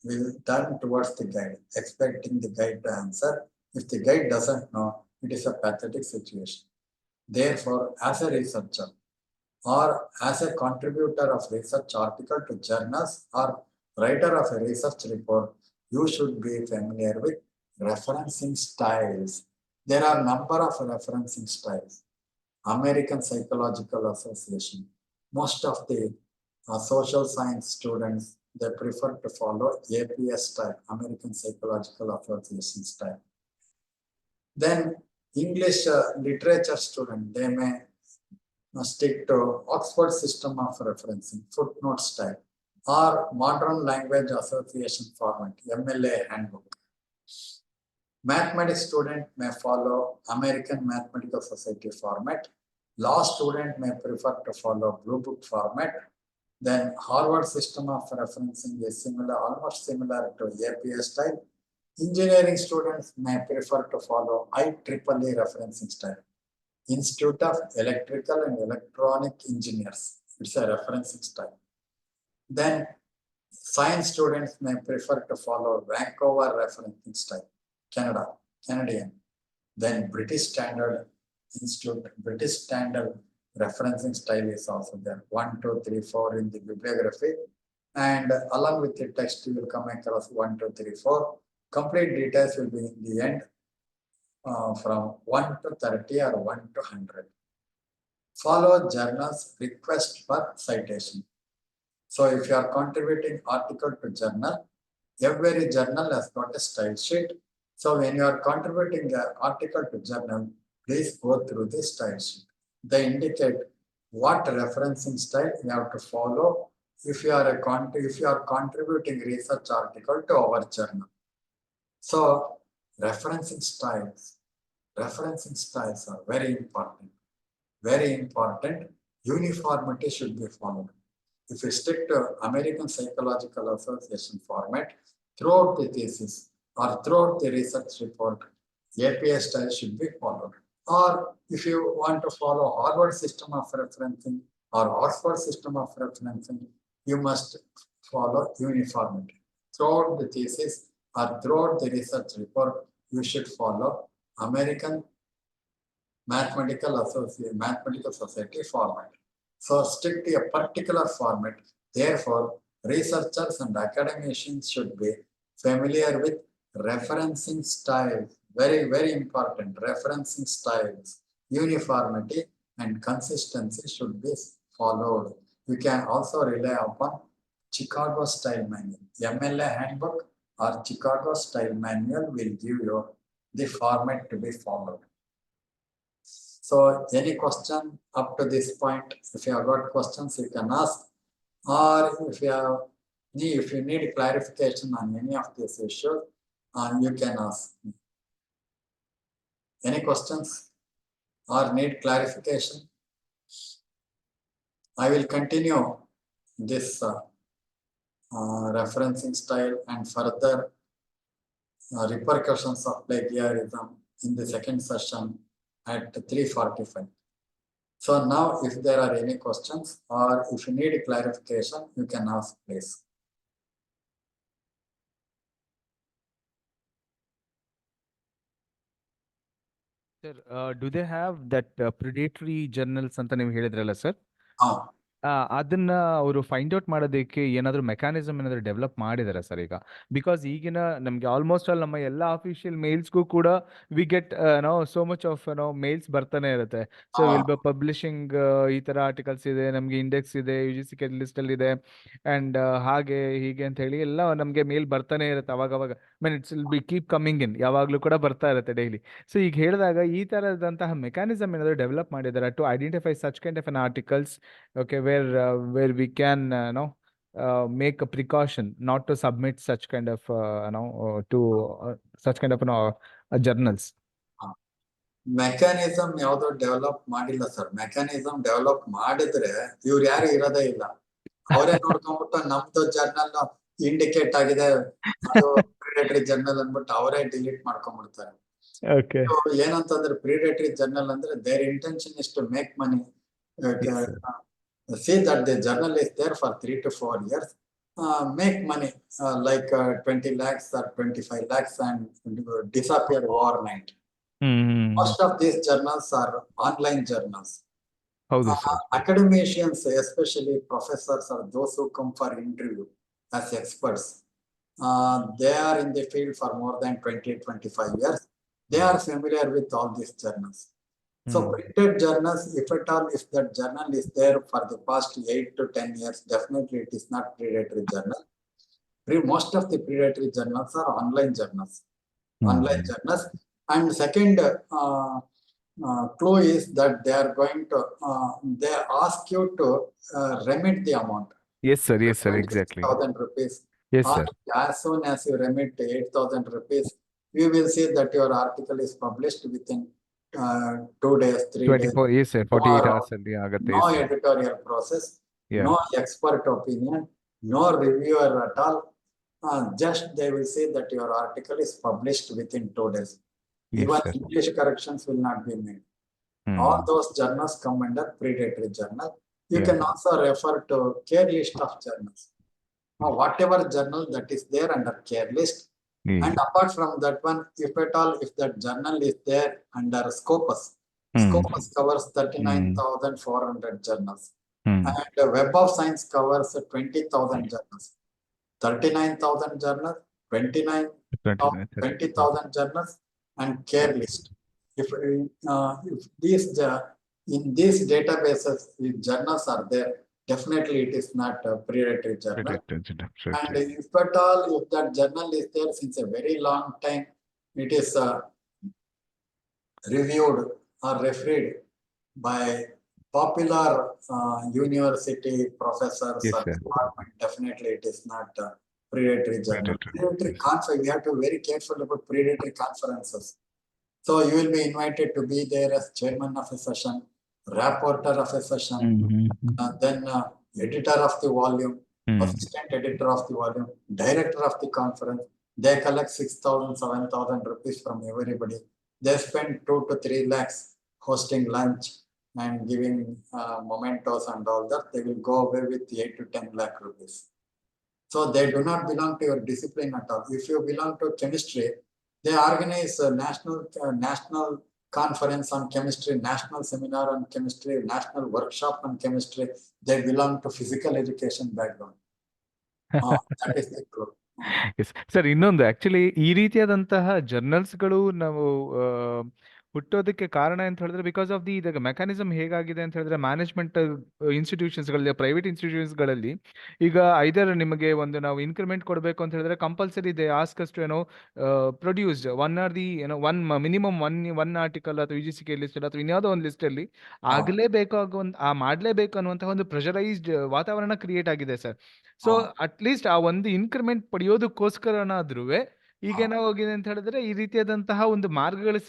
will turn towards the guide, expecting the guide to answer. If the guide doesn't know, it is a pathetic situation. Therefore, as a researcher or as a contributor of research article to journals or writer of a research report, you should be familiar with referencing styles. There are a number of referencing styles. American Psychological Association. Most of the social science students, they prefer to follow APS style, American Psychological Association style. Then English literature student, they may stick to Oxford system of referencing, footnote style, or Modern Language Association format, MLA handbook. Mathematics student may follow American Mathematical Society format. Law student may prefer to follow Blue Book format. Then Harvard system of referencing is almost similar to APS style. Engineering students may prefer to follow IEEE referencing style. Institute of Electrical and Electronic Engineers. It's a referencing style. Then science students may prefer to follow Vancouver referencing style, Canadian. Then British Standard Institute, British Standard referencing style is also there. 1, 2, 3, 4 in the bibliography. And along with the text, you will come across 1, 2, 3, 4. Complete details will be in the end from 1 to 30 or 1 to 100. Follow journals request for citation. So if you are contributing article to journal, every journal has got a style sheet. So when you are contributing an article to journal, please go through the style sheet. They indicate what referencing style you have to follow if you are contributing research article to our journal. So referencing styles are very important. Very important. Uniformity should be followed. If you stick to American Psychological Association format throughout the thesis or throughout the research report, APS style should be followed. Or if you want to follow Harvard system of referencing or Oxford system of referencing, you must follow uniformity. Throughout the thesis or throughout the research report, you should follow American Mathematical Society format. So stick to a particular format. Therefore, researchers and academicians should be familiar with referencing styles. Very, very important. Referencing styles, uniformity and consistency should be followed. You can also rely upon Chicago style manual. MLA handbook or Chicago style manual will give you the format to be followed. So any question up to this point, if you have got questions, you can ask, or if you need clarification on any of these issues, you can ask me. Any questions or need clarification? I will continue this referencing style and further repercussions of plagiarism in the second session at 3:45. So now if there are any questions or if you need clarification, you can ask, please. Sir, do they have that predatory journals ಅಂತ ನೀವು ಹೇಳಿದ್ರಲ್ಲ sir? ಅದನ್ನ ಅವರು find out ಮಾಡೋದಕ್ಕೆ ಏನಾದ್ರು mechanism ಏನಾದ್ರು develop ಮಾಡಿದಾರೆ sir ಈಗ? ಬಿಕಾಸ್ ಈಗಿನ ನಮ್ಗೆ ಆಲ್ಮೋಸ್ಟ್ ಆಲ್ ನಮ್ಮ ಎಲ್ಲ ಅಫಿಷಿಯಲ್ ಮೇಲ್ಸ್ಗೂ ಕೂಡ we get so much of mails ಬರ್ತಾನೆ ಇರುತ್ತೆ. ಸೊ ವಿಲ್ ಬಿ ಪಬ್ಲಿಷಿಂಗ್ ಈ ತರ ಆರ್ಟಿಕಲ್ಸ್ ಇದೆ, ನಮ್ಗೆ ಇಂಡೆಕ್ಸ್ ಇದೆ, UGC ಲಿಸ್ಟ್ ಅಲ್ಲಿ ಇದೆ, ಅಂಡ್ ಹಾಗೆ ಹೀಗೆ ಅಂತ ಹೇಳಿ ಎಲ್ಲ ನಮ್ಗೆ ಮೇಲ್ ಬರ್ತಾನೆ ಇರುತ್ತೆ ಅವಾಗ mean it's will be keep coming in, ಯಾವಾಗ್ಲೂ ಕೂಡ ಬರ್ತಾ ಇರುತ್ತೆ ಡೈಲಿ. ಸೊ ಈಗ ಹೇಳಿದಾಗ ಈ ತರದಂತಹ ಮೆಕ್ಯಾನಿಸಮ್ ಏನಾದ್ರು ಡೆವಲಪ್ ಮಾಡಿದಾರೆ to identify such kind of an articles, okay, where we can make a precaution not to submit such kind of to such kind of journals? Mechanism ಯಾವ್ದು ಡೆವಲಪ್ ಮಾಡಿಲ್ಲ sir. Mechanism develop ಮಾಡಿದ್ರೆ ಇವ್ರು ಯಾರು ಇರೋದೇ ಇಲ್ಲ. ಅವರೇ ನೋಡ್ಕೊಂಡ್ಬಿಟ್ಟು ನಮ್ದು ಜರ್ನಲ್ ಇಂಡಿಕೇಟ್ ಆಗಿದೆ, ಅದು ಪ್ರಿಡೇಟರಿ ಜರ್ನಲ್ ಅಂದ್ಬಿಟ್ಟು ಅವರೇ ಡಿಲೀಟ್ ಮಾಡ್ಕೊಂಡ್ಬಿಡ್ತಾರೆ. ಏನಂತಂದ್ರೆ ಪ್ರಿಡೇಟರಿ ಜರ್ನಲ್ ಅಂದ್ರೆ their intention is to make money. See that the journal is there for 3 to 4 years, make money like 20 lakhs or 25 lakhs and disappear overnight. Most of these journals are online journals. Academicians, especially professors or those who come for interview as experts, they are in the field for more than 20-25 years. They are familiar with all these journals. So printed journals, if at all, if that journal is there for the past 8 to 10 years, definitely it is not predatory journal. Most of the predatory journals are online journals. Online journals. And second clue is that they are going to, they ask you to remit the amount. Yes, sir. Yes, sir. Exactly. 8,000 rupees. Yes, sir. As soon as you remit 8,000 rupees, you will see that your article is published within 2 days, 3 24, days. yes, sir. 48 hours. No editorial process, no expert opinion, no reviewer at all. Just they will say that your article is published within 2 days. Even English corrections will not be made. All those journals come under predatory journal. You can also refer to care list of journals. Whatever journal that is there under care list. And apart from that one, if at all, if that journal is there under Scopus, Scopus covers 39,400 journals. And Web of Science covers 20,000 journals. 39,000 journals, 20,000 journals, and care list. If these in these databases, if journals are there, definitely it is not a predatory journal. And if at all, if that journal is there since a very long time, it is reviewed or referred by popular university professors or department, definitely it is not a predatory journal. Predatory conference, we have to be very careful about predatory conferences. So you will be invited to be there as chairman of a session, rapporteur of a session, then editor of the volume, assistant editor of the volume, director of the conference. They collect 6,000, 7,000 rupees from everybody. They spend 2 to 3 lakhs hosting lunch and giving mementos and all that. They will go away with 8 to 10 lakh rupees. So they do not belong to your discipline at all. If you belong to chemistry, they organize a national conference on chemistry, national seminar on chemistry, national workshop on chemistry. They belong to physical education background. That is the clue. Sir, ಇನ್ನೊಂದು actually ಈ ರೀತಿಯಾದಂತಹ ಜರ್ನಲ್ಸ್ಗಳು ನಾವು ಹುಟ್ಟೋದಕ್ಕೆ ಕಾರಣ ಅಂತ ಹೇಳಿದ್ರೆ because of the ಇದಾಗ mechanism ಹೇಗಾಗಿದೆ ಅಂತ ಹೇಳಿದ್ರೆ ಮ್ಯಾನೇಜ್ಮೆಂಟ್ ಇನ್ಸ್ಟಿಟ್ಯೂಷನ್ಸ್ಗಳಲ್ಲಿ, ಪ್ರೈವೇಟ್ ಇನ್ಸ್ಟಿಟ್ಯೂಷನ್ಸ್ಗಳಲ್ಲಿ ಈಗ ಐದರ್ ನಿಮಗೆ ಒಂದು ನಾವು ಇನ್ಕ್ರಿಮೆಂಟ್ ಕೊಡಬೇಕು ಅಂತ ಹೇಳಿದ್ರೆ ಕಂಪಲ್ಸರಿ ಇದೆ ask us to produced one or the one minimum one article ಅಥವಾ UGC ಲಿಸ್ಟ್ ಅಥವಾ ಇನ್ಯಾವುದೋ ಒಂದು ಲಿಸ್ಟಲ್ಲಿ ಮಾಡಲೇಬೇಕು ಅನ್ನುವಂತಹ ಒಂದು ಪ್ರೆಷರೈಸ್ಡ್ ವಾತಾವರಣ ಕ್ರಿಯೇಟ್ ಆಗಿದೆ ಸರ್. ಸೊ ಅಟ್ಲೀಸ್ಟ್ ಆ ಒಂದು ಇನ್ಕ್ರಿಮೆಂಟ್ ಪಡೆಯೋದಕ್ಕೋಸ್ಕರನಾದ್ರೂ ಈಗೇನಾಗೋಗಿದೆ ಅಂತ ಹೇಳಿದ್ರೆ ಈ ರೀತಿಯಾದಂತಹ ಒಂದು ಮಾರ್ಗಗಳು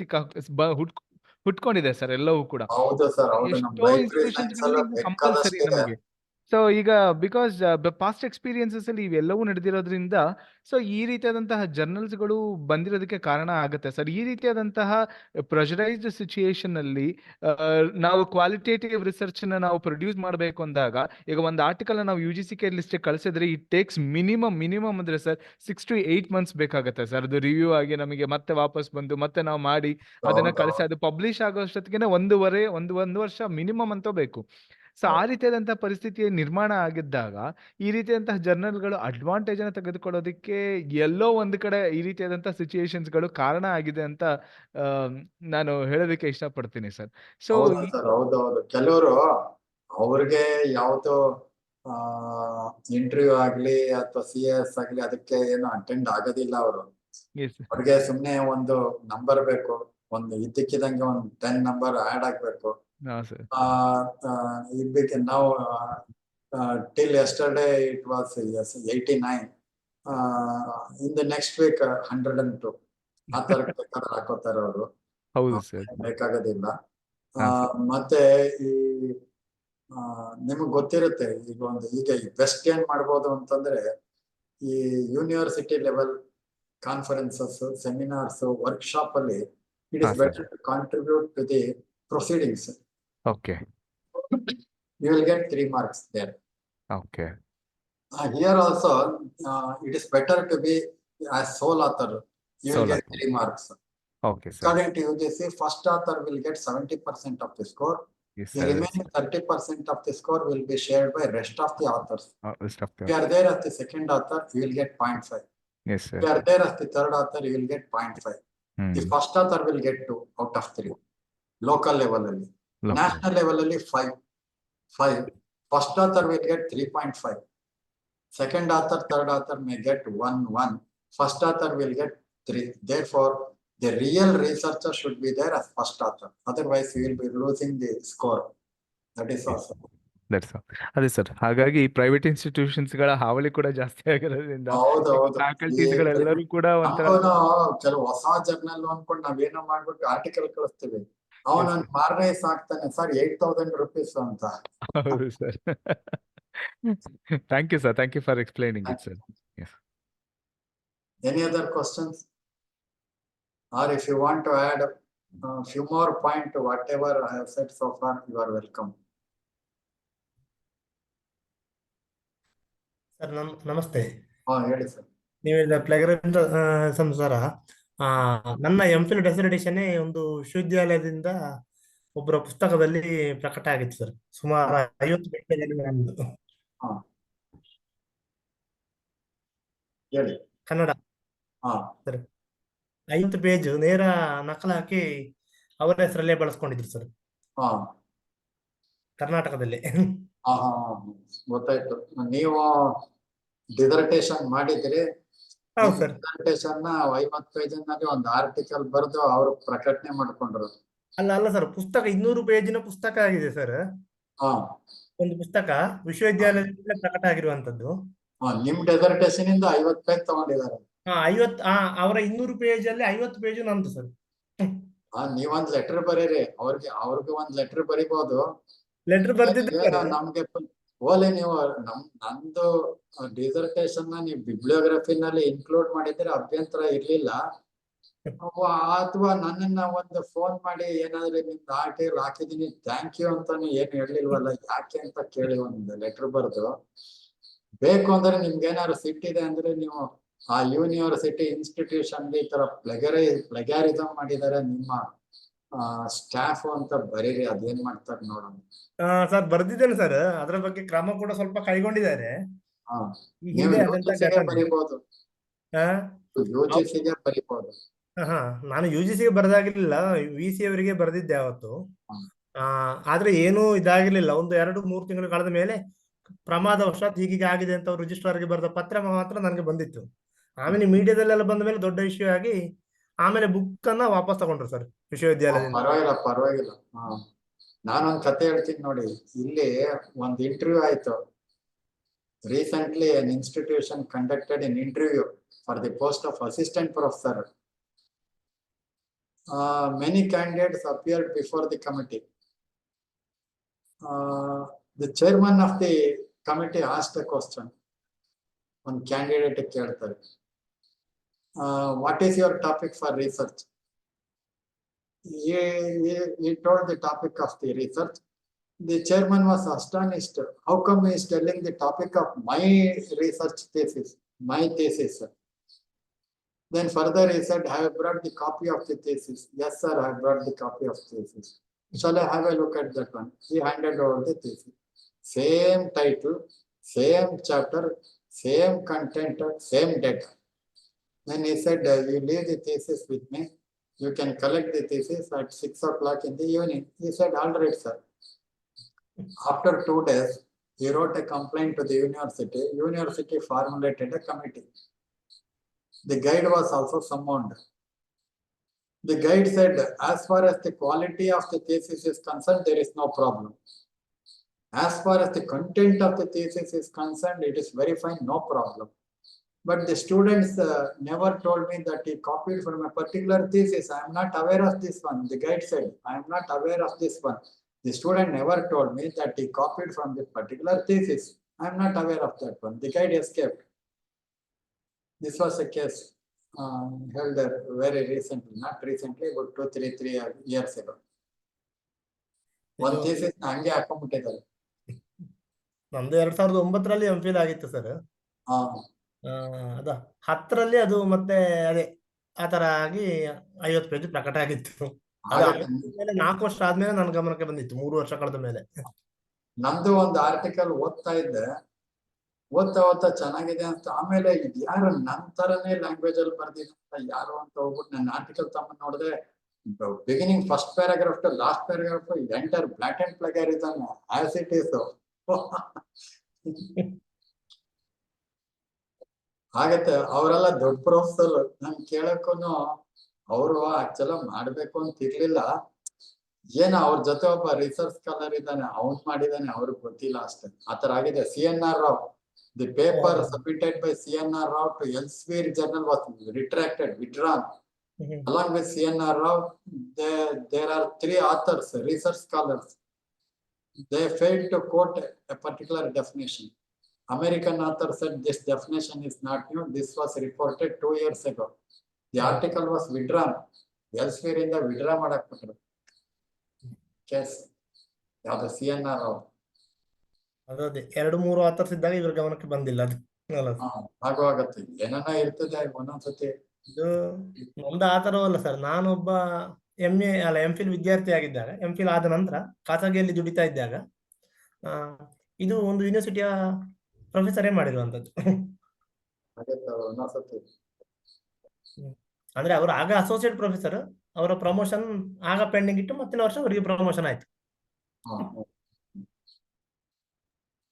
ಹುಟ್ಕೊಂಡಿದೆ ಸರ್ ಎಲ್ಲವೂ ಕೂಡ. ಹೌದು ಸರ್, ಎಷ್ಟೋ ಇನ್ಸ್ಟಿಟ್ಯೂಷನ್ಸ್ ಕಂಪಲ್ಸರಿ ನಮಗೆ ಸೊ ಈಗ ಬಿಕಾಸ್ ಪಾಸ್ಟ್ ಎಕ್ಸ್ಪೀರಿಯನ್ಸಸ್ ಅಲ್ಲಿ ಇವೆಲ್ಲವೂ ನಡೆದಿರೋದ್ರಿಂದ ಸೊ ಈ ರೀತಿಯಾದಂತಹ ಜರ್ನಲ್ಸ್ಗಳು ಬಂದಿರೋದಕ್ಕೆ ಕಾರಣ ಆಗುತ್ತೆ ಸರ್. ಈ ರೀತಿಯಾದಂತಹ ಪ್ರೆಷರೈಸ್ಡ್ ಸಿಚುಯೇಷನ್ ಅಲ್ಲಿ ನಾವು ಕ್ವಾಲಿಟೇಟಿವ್ ರಿಸರ್ಚ್ ನಾವು ಪ್ರೊಡ್ಯೂಸ್ ಮಾಡಬೇಕು ಅಂದಾಗ, ಈಗ ಒಂದು ಆರ್ಟಿಕಲ್ ನಾವು UGC ಲಿಸ್ಟ್ ಕಳಿಸಿದ್ರೆ ಇಟ್ ಟೇಕ್ಸ್ ಮಿನಿಮಮ್ ಅಂದ್ರೆ ಸರ್ 6 to 8 months ಬೇಕಾಗುತ್ತೆ ಸರ್. ಅದು ರಿವ್ಯೂ ಆಗಿ ನಮಗೆ ಮತ್ತೆ ವಾಪಸ್ ಬಂದು ಮತ್ತೆ ನಾವು ಮಾಡಿ ಅದನ್ನ ಕಳಿಸಿ ಅದು ಪಬ್ಲಿಷ್ ಆಗೋ ಅಷ್ಟೊತ್ತಿಗೆ ಒಂದು ವರ್ಷ ಮಿನಿಮಮ್ ಅಂತ ಬೇಕು. ಸೊ ಆ ರೀತಿಯಾದಂತಹ ಪರಿಸ್ಥಿತಿ ನಿರ್ಮಾಣ ಆಗಿದ್ದಾಗ ಈ ರೀತಿಯಾದಂತಹ ಜರ್ನಲ್ಗಳು ಅಡ್ವಾಂಟೇಜ್ ಅನ್ನು ತೆಗೆದುಕೊಳ್ಳೋದಕ್ಕೆ ಎಲ್ಲೋ ಒಂದು ಕಡೆ ಈ ರೀತಿಯಾದಂತಹ ಸಿಚುಯೇಷನ್ಸ್ಗಳು ಕಾರಣ ಆಗಿದೆ ಅಂತ ನಾನು ಹೇಳೋದಕ್ಕೆ ಇಷ್ಟಪಡ್ತೀನಿ ಸರ್. ಸೊ ಹೌದೌದು, ಕೆಲವರು ಅವ್ರಿಗೆ ಯಾವ್ದು ಇಂಟರ್ವ್ಯೂ ಆಗ್ಲಿ ಅಥವಾ CS ಆಗ್ಲಿ ಅದಕ್ಕೆ ಏನು ಅಟೆಂಡ್ ಆಗೋದಿಲ್ಲ. ಅವ್ರಿಗೆ ಸುಮ್ನೆ ಒಂದು ನಂಬರ್ ಬೇಕು, ಒಂದು ಇದ್ದಕ್ಕಿದಂಗೆ ಒಂದು 10 ನಂಬರ್ ಆಡ್ ಆಗ್ಬೇಕು. ನಾವು till yesterday it was 89, in the next week 102 ಆ ತರ ಹಾಕೋತಾರೆ ಅವರು. ಹೌದು ಸರ್, ಬೇಕಾಗೋದಿಲ್ಲ. ಮತ್ತೆ ಈ ನಿಮಗ್ ಗೊತ್ತಿರುತ್ತೆ ಈಗ ಬೆಸ್ಟ್ ಏನ್ ಮಾಡ್ಬೋದು ಅಂತಂದ್ರೆ ಈ university level conferences, seminars, workshop ಅಲ್ಲಿ it is better to contribute to the proceedings. Okay. You will get 3 marks there. Okay. Here also, it is better to be as sole author. You will get 3 marks. Okay, sir. According to UGC, first author will get 70% of the score. Yes, the remaining 30% of the score will be shared by rest of the authors. If you are there as the second author, you will get 0.5. Yes, sir. If you are there as the third author, you will get 0.5. The first author will get 2 out of 3. Local level ಅಲ್ಲಿ. National level ಅಲ್ಲಿ 5. First author will get 3.5. Second author, third author may get 1. First author will get 3. Therefore, the real researcher should be there as first author. Otherwise, you will be losing the score. That is also. ಅದೇ sir, ಹಾಗಾಗಿ private institutions ಗಳ ಹಾವಳಿ ಕೂಡ ಜಾಸ್ತಿ ಆಗಿರೋದ್ರಿಂದ faculties ಗಳೆಲ್ಲರೂ ಕೂಡ ಕೆಲವು ಹೊಸ ಜರ್ನಲ್ ಅನ್ಕೊಂಡು ನಾವೇನೋ ಮಾಡ್ಬಿಟ್ಟು ಆರ್ಟಿಕಲ್ ಕಳಿಸ್ತೀವಿ. ಅವನು ಮಾರನೇ ಸಾಕ್ತಾನೆ ಸರ್ 8,000 rupees ಅಂತ. ಹೌದು sir. Thank you sir, thank you for explaining it sir. Any other questions? Or if you want to add a few more points to whatever I have said so far, you are welcome. Sir ನಮಸ್ತೆ. ಹೇಳಿ sir. ನೀವು ಹೇಳಿದ ಪ್ಲಾಗರಿಸಂ ಸರ, ನನ್ನ MPhil dissertation ಒಂದು ವಿಶ್ವವಿದ್ಯಾಲಯದಿಂದ ಒಬ್ಬರ ಪುಸ್ತಕದಲ್ಲಿ ಪ್ರಕಟ ಆಗಿತ್ತು ಸರ್. ಸುಮಾರು 50 ಪೇಜಲ್ಲಿ ಕನ್ನಡ ಸರ್. 50 ಪೇಜ್ ನೇರ ನಕಲು ಹಾಕಿ ಅವರ ಹೆಸರಲ್ಲೇ ಬಳಸ್ಕೊಂಡಿದ್ರು ಸರ್, ಕರ್ನಾಟಕದಲ್ಲಿ. ಗೊತ್ತಾಯ್ತು. ನೀವು ಡಿಸರ್ಟೇಷನ್ ಮಾಡಿದ್ರಿ. ಡಿಸರ್ಟೇಷನ್ 50 ಪೇಜಿನಲ್ಲಿ ಒಂದು ಆರ್ಟಿಕಲ್ ಬರೆದು ಅವರು ಪ್ರಕಟಣೆ ಮಾಡ್ಕೊಂಡ್ರು. ಅಲ್ಲ ಸರ್, ಪುಸ್ತಕ 200 ಪೇಜಿನ ಪುಸ್ತಕ ಆಗಿದೆ ಸರ್. ಒಂದು ಪುಸ್ತಕ ವಿಶ್ವವಿದ್ಯಾಲಯದಿಂದ ಪ್ರಕಟ ಆಗಿರುವಂತದ್ದು. ನಿಮ್ ಡೆಸರ್ಟೇಷನ್ ಇಂದ 50 ಪೇಜ್ ತಗೊಂಡಿದ್ದಾರೆ. 50 ಅವರ 200 ಪೇಜ್ ಅಲ್ಲಿ 50 ಪೇಜ್ ನಮ್ದು ಸರ್. ನೀವೊಂದ್ ಲೆಟರ್ ಬರೀರಿ, ಅವ್ರಿಗೆ ಒಂದ್ ಲೆಟರ್ ಬರಿಬಹುದು. ಲೆಟರ್ ಬರ್ದಿದ್ರೆ ನಮ್ಗೆ ಓಲೆ ನೀವು ನಂದು ಡಿಸರ್ಟೇಷನ್ ನೀವು ಬಿಬ್ಲಿಯೋಗ್ರಫಿನಲ್ಲಿ ಇನ್ಕ್ಲೂಡ್ ಮಾಡಿದ್ರೆ ಅಭ್ಯಂತರ ಇರ್ಲಿಲ್ಲ. ಅಥವಾ ನನ್ನನ್ನ ಒಂದು ಫೋನ್ ಮಾಡಿ ಏನಾದ್ರು ನಿಮ್ದು ಆರ್ಟಿಕಲ್ ಹಾಕಿದೀನಿ ಥ್ಯಾಂಕ್ ಯು ಅಂತಾನು ಏನ್ ಹೇಳಿಲ್ವಲ್ಲ, ಯಾಕೆ ಅಂತ ಕೇಳಿ ಒಂದು ಲೆಟರ್ ಬರೆದು. ಬೇಕು ಅಂದ್ರೆ ನಿಮ್ಗೆ ಏನಾದ್ರು ಸಿಟ್ಟಿದೆ ಅಂದ್ರೆ ನೀವು ಆ ಯೂನಿವರ್ಸಿಟಿ ಇನ್ಸ್ಟಿಟ್ಯೂಷನ್ ಈ ತರ ಪ್ಲಗ್ಯಾರಿಸಮ್ ಮಾಡಿದ್ದಾರೆ ನಿಮ್ಮ ಸ್ಟಾಫ್ ಅಂತ ಬರೀರಿ, ಅದೇನ್ ಮಾಡ್ತಾರೆ ನೋಡೋಣ. ಸರ್ ಬರ್ದಿದ್ದೇನೆ ಸರ್, ಅದರ ಬಗ್ಗೆ ಕ್ರಮ ಕೂಡ ಸ್ವಲ್ಪ ಕೈಗೊಂಡಿದ್ದಾರೆ. ಬರೀಬಹುದು, ಬರೀಬಹುದು. ನಾನು UGC ಬರೆದಾಗಿರ್ಲಿಲ್ಲ, VC ಅವರಿಗೆ ಬರೆದಿದ್ದೆ ಅವತ್ತು. ಆದ್ರೆ ಏನು ಇದಾಗಿರ್ಲಿಲ್ಲ. ಒಂದು 2-3 ತಿಂಗಳು ಕಳೆದ ಮೇಲೆ ಪ್ರಮಾದವಶಾತ್ ಹೀಗೆ ಆಗಿದೆ ಅಂತ ರಿಜಿಸ್ಟ್ರಾರ್ಗೆ ಬರೆದ ಪತ್ರ ಮಾತ್ರ ನನಗೆ ಬಂದಿತ್ತು. ಆಮೇಲೆ ಮೀಡಿಯಾದಲ್ಲೆಲ್ಲ ಬಂದ ಮೇಲೆ ದೊಡ್ಡ ಇಶ್ಯೂ ಆಗಿ ಆಮೇಲೆ ಬುಕ್ ಅನ್ನ ವಾಪಸ್ ತಗೊಂಡ್ರು ಸರ್ ವಿಶ್ವವಿದ್ಯಾಲಯದಿಂದ. ಪರವಾಗಿಲ್ಲ. ನಾನೊಂದ್ ಕತೆ ಹೇಳ್ತೀನಿ ನೋಡಿ. ಇಲ್ಲಿ ಒಂದು ಇಂಟರ್ವ್ಯೂ ಆಯ್ತು. Recently an institution conducted an interview for the post of assistant professor. Many candidates appeared before the committee. The chairman of the committee asked a question. One candidate ಕೇಳ್ತಾರೆ, what is your topic for research? He told the topic of the research. The chairman was astonished. How come he is telling the topic of my research thesis, my thesis? Then further he said, I have brought the copy of the thesis. Yes, sir, I have brought the copy of the thesis. Shall I have a look at that one? He handed over the thesis. Same title, same chapter, same content, same data. Then he said, you leave the thesis with me. You can collect the thesis at 6 o'clock in the evening. He said, all right, sir. After 2 days, he wrote a complaint to the university. University formulated a committee. The guide was also summoned. The guide said, as far as the quality of the thesis is concerned, there is no problem. As far as the content of the thesis is concerned, it is very fine, no problem. But the students never told me that he copied from a particular thesis. I am not aware of this one. The guide said, I am not aware of this one. The student never told me that he copied from the particular thesis. I am not aware of that one. The guide escaped. This was a case held there very recently, not recently, but 2-3 years ago. One thesis ಹಂಗೆ ಹಾಕೊಂಡ್ಬಿಟ್ಟಿದ್ದಾರೆ. ನಮ್ದು 2009ರಲ್ಲಿ MPhil ಆಗಿತ್ತು sir. ಅದ 10ರಲ್ಲಿ ಅದು ಮತ್ತೆ ಅದೇ ಆತರ ಆಗಿ 50 page ಪ್ರಕಟ ಆಗಿತ್ತು. ಅದು 4 ವರ್ಷ ಆದ್ಮೇಲೆ ನನ್ನ ಗಮನಕ್ಕೆ ಬಂದಿತ್ತು, 3 ವರ್ಷ ಕಳೆದ ಮೇಲೆ. ನಮ್ದು ಒಂದು ಆರ್ಟಿಕಲ್ ಓದ್ತಾ ಇದ್ದೆ, ಓದ್ತಾ ಚೆನ್ನಾಗಿದೆ ಅಂತ. ಆಮೇಲೆ ಇದು ಯಾರು ನನ್ನ ತರನೇ ಲ್ಯಾಂಗ್ವೇಜ್ ಅಲ್ಲಿ ಬರ್ದಿದ್ದ ಯಾರು ಅಂತ ಹೋಗ್ಬಿಟ್ಟು ನನ್ನ ಆರ್ಟಿಕಲ್ ತಮ್ಮ ನೋಡಿದ್ರೆ, beginning first paragraph to last paragraph entire blatant plagiarism as it is. ಆಗತ್ತೆ. ಅವರೆಲ್ಲ ದೊಡ್ಡ ಪ್ರೊಫೆಸರ್. ನನ್ ಕೇಳಕ್ಕೂ ಅವರು ಆಕ್ಚುಲ ಮಾಡ್ಬೇಕು ಅಂತ ಇರ್ಲಿಲ್ಲ. ಏನೋ ಅವ್ರ ಜೊತೆ ಒಬ್ಬ ರಿಸರ್ಚ್ ಸ್ಕಾಲರ್ ಇದ್ದಾನೆ, ಅವ್ನು ಮಾಡಿದಾನೆ, ಅವ್ರಿಗೆ ಗೊತ್ತಿಲ್ಲ ಅಷ್ಟೇ. ಆತರ ಆಗಿದೆ. CNR Rao, the paper submitted by CNR Rao to Elsevier journal was withdrawn. Along with CNR Rao, there are 3 authors, research scholars. They failed to quote a particular definition. American author said this definition is not new. This was reported 2 years ago. The article was withdrawn. Elsevier in the withdraw ಮಾಡಾಕ್ಬಿಟ್ರು. Case ಯಾವ್ದು CNR Rao. ಅದೇ 2-3 author's ಇದ್ದಾಗ ಇವ್ರ ಗಮನಕ್ಕೆ ಬಂದಿಲ್ಲ ಅದು. ಆಗುವಾಗತ್ತೆ, ಏನನ್ನ ಇರ್ತದೆ ಒಂದೊಂದ್ಸತಿ. ಇದು ನಮ್ದು ಆತರ ಅಲ್ಲ ಸರ್. ನಾನೊಬ್ಬ MPhil ವಿದ್ಯಾರ್ಥಿ ಆಗಿದ್ದಾಗ, MPhil ಆದ ನಂತರ ಖಾಸಗಿಯಲ್ಲಿ ದುಡಿತಾ ಇದ್ದಾಗ ಇದು ಒಂದು ಯೂನಿವರ್ಸಿಟಿಯ ಪ್ರೊಫೆಸರೇ ಮಾಡಿರುವಂತದ್ದು. ಅಂದ್ರೆ ಅವರು ಆಗ ಅಸೋಸಿಯೇಟ್ ಪ್ರೊಫೆಸರ್, ಅವರ ಪ್ರಮೋಷನ್ ಆಗ ಪೆಂಡಿಂಗ್ ಇಟ್ಟು ಮತ್ತಿನ ವರ್ಷ ಅವರಿಗೆ ಪ್ರಮೋಷನ್ ಆಯ್ತು.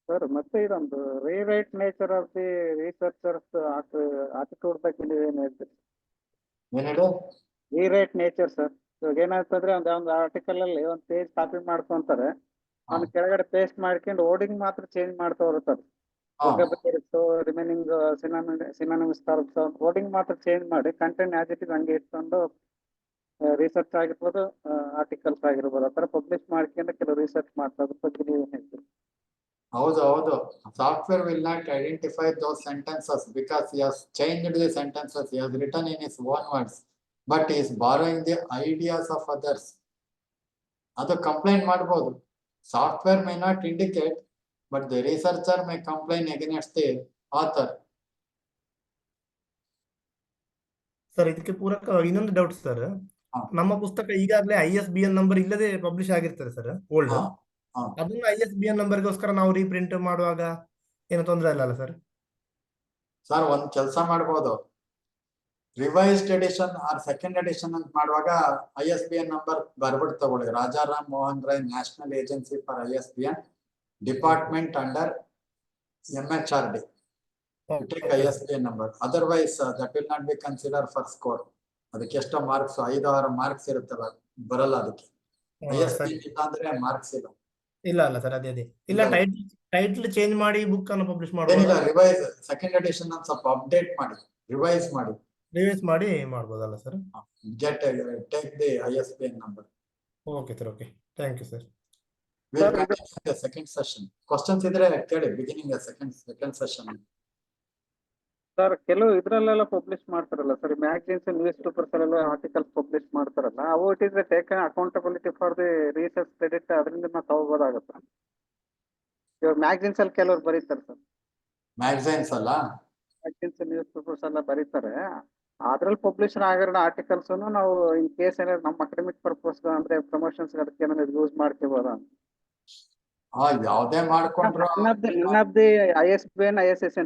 ಸರ್, ಮತ್ತೆ ಇದೊಂದು rewrite nature of the researchers attitude ಬಗ್ಗೆ ನೀವೇನು ಹೇಳ್ತೀರಿ? ರೀರೈಟ್ ನೇಚರ್ ಸರ್, ಇವಾಗ ಏನಾಗ್ತಂದ್ರೆ ಒಂದು ಆರ್ಟಿಕಲ್ ಅಲ್ಲಿ ಒಂದು ಪೇಜ್ ಕಾಪಿ ಮಾಡ್ಕೊಂತಾರೆ, ಅವ್ನ ಕೆಳಗಡೆ ಪೇಸ್ಟ್ ಮಾಡ್ಕೊಂಡು ಓಡಿಂಗ್ ಮಾತ್ರ ಚೇಂಜ್ ಮಾಡ್ತಾ ಹೋಗ್ತಾರೆ. ರಿಮೈನಿಂಗ್ ಸಿನಾನಿಮ್ಸ್ ಓಡಿಂಗ್ ಮಾತ್ರ ಚೇಂಜ್ ಮಾಡಿ ಕಂಟೆಂಟ್ ಆಸ್ ಇಟ್ ಇಸ್ ಹಂಗೆ ಇಟ್ಕೊಂಡು ರಿಸರ್ಚ್ ಆಗಿರ್ಬೋದು, ಆರ್ಟಿಕಲ್ಸ್ ಆಗಿರ್ಬೋದು, ಆ ತರ ಪಬ್ಲಿಷ್ ಮಾಡ್ಕೊಂಡು ಕೆಲವು ರಿಸರ್ಚ್ ಮಾಡ್ತಾರೆ. ಅದ್ರ ಬಗ್ಗೆ ನೀವೇನ್ ಹೇಳ್ತೀರಿ? ಹೌದು. Software will not identify those sentences because he has changed the sentences. He has written in his own words, but he is borrowing the ideas of others. ಅದು ಕಂಪ್ಲೇಂಟ್ ಮಾಡಬಹುದು. Software may not indicate, but the researcher may complain against the author. Sir, ಇದಕ್ಕೆ ಪೂರಕ ಇನ್ನೊಂದು doubt sir. ನಮ್ಮ ಪುಸ್ತಕ ಈಗಾಗಲೇ ISBN number ಇಲ್ಲದೆ publish ಆಗಿರ್ತದೆ ಸರ್, ಓಲ್ಡ್. ಅದನ್ನ ISBN ನಂಬರ್ಗೋಸ್ಕರ ನಾವು ರೀಪ್ರಿಂಟ್ ಮಾಡುವಾಗ ಏನು ತೊಂದರೆ ಇಲ್ಲ ಸರ್? ಸರ್, ಒಂದ್ ಕೆಲಸ ಮಾಡಬಹುದು. Revised edition or second edition ಅಂತ ಮಾಡುವಾಗ ISBN ನಂಬರ್ ಬರ್ಬಿಟ್ಟು ತಗೊಳ್ಳಿ. Rajaram Mohan Roy, national agency for ISBN, department under MHRD. Take ISBN number. Otherwise, that will not be considered for score. ಅದಕ್ಕೆ ಎಷ್ಟೋ ಮಾರ್ಕ್ಸ್ 5-6 ಮಾರ್ಕ್ಸ್ ಇರುತ್ತಲ್ಲ, ಬರಲ್ಲ ಅದಕ್ಕೆ. ISBN ಇಲ್ಲ ಅಂದ್ರೆ ಮಾರ್ಕ್ಸ್ ಇಲ್ಲ. ಇಲ್ಲ ಸರ್, ಅದೇ ಇಲ್ಲ. ಟೈಟಲ್ ಚೇಂಜ್ ಮಾಡಿ ಬುಕ್ ಅನ್ನು ಪಬ್ಲಿಷ್ ಮಾಡೋದಿಲ್ಲ. ರಿವೈಸ್ ಸೆಕೆಂಡ್ ಎಡಿಷನ್ ಅನ್ನು ಸ್ವಲ್ಪ ಅಪ್ಡೇಟ್ ಮಾಡಿ, ರಿವೈಸ್ ಮಾಡಿ ಮಾಡ್ಬೋದಲ್ಲ sir? Take the ISBN number. Okay sir, okay, thank you sir. We'll Sir, ಇದು- continue the second session. Questions ಇದ್ರೆ ಕೇಳಿ beginning the second session. Sir ಕೆಲವು ಇದ್ರಲ್ಲೆಲ್ಲ ಪಬ್ಲಿಷ್ ಮಾಡ್ತಾರಲ್ಲ ಸರ್, ಮ್ಯಾಗಝಿನ್ಸ್ ನ್ಯೂಸ್ ಪೇಪರ್ಸ್ ಅಲ್ಲೆಲ್ಲ ಆರ್ಟಿಕಲ್ಸ್ ಪಬ್ಲಿಷ್ ಮಾಡ್ತಾರಲ್ಲ, ಅವು it is taken accountability for the research credit, ಅದರಿಂದ ನಾವು ತಗೋಬೋದಾಗತ್ತ? ಇವಾಗ ಮ್ಯಾಗಝಿನ್ಸ್ ಅಲ್ಲಿ ಕೆಲವ್ರು ಬರೀತಾರೆ ಸರ್, Magazines ಅಲ್ಲ? ಮ್ಯಾಗಝಿನ್ಸ್ ನ್ಯೂಸ್ ಪೇಪರ್ಸ್ ಎಲ್ಲ ಬರೀತಾರೆ, ಅದ್ರಲ್ಲಿ ಪಬ್ಲಿಷ್ ಆಗಿರೋ ಆರ್ಟಿಕಲ್ಸ್ ನಾವು ಇನ್ ಕೇಸ್ ಏನಾದ್ರು ನಮ್ಮ ಅಕಾಡೆಮಿಕ್ ಪರ್ಪಸ್ ಅಂದ್ರೆ ಪ್ರಮೋಷನ್ಸ್ ಅದಕ್ಕೆ ಏನಾದ್ರು ಯೂಸ್ ಮಾಡ್ಕೋಬೋದಾ? ಯಾವ್ದೇ ಮಾಡ್ಕೊಂಡ್ರು none of the ISBN ISSN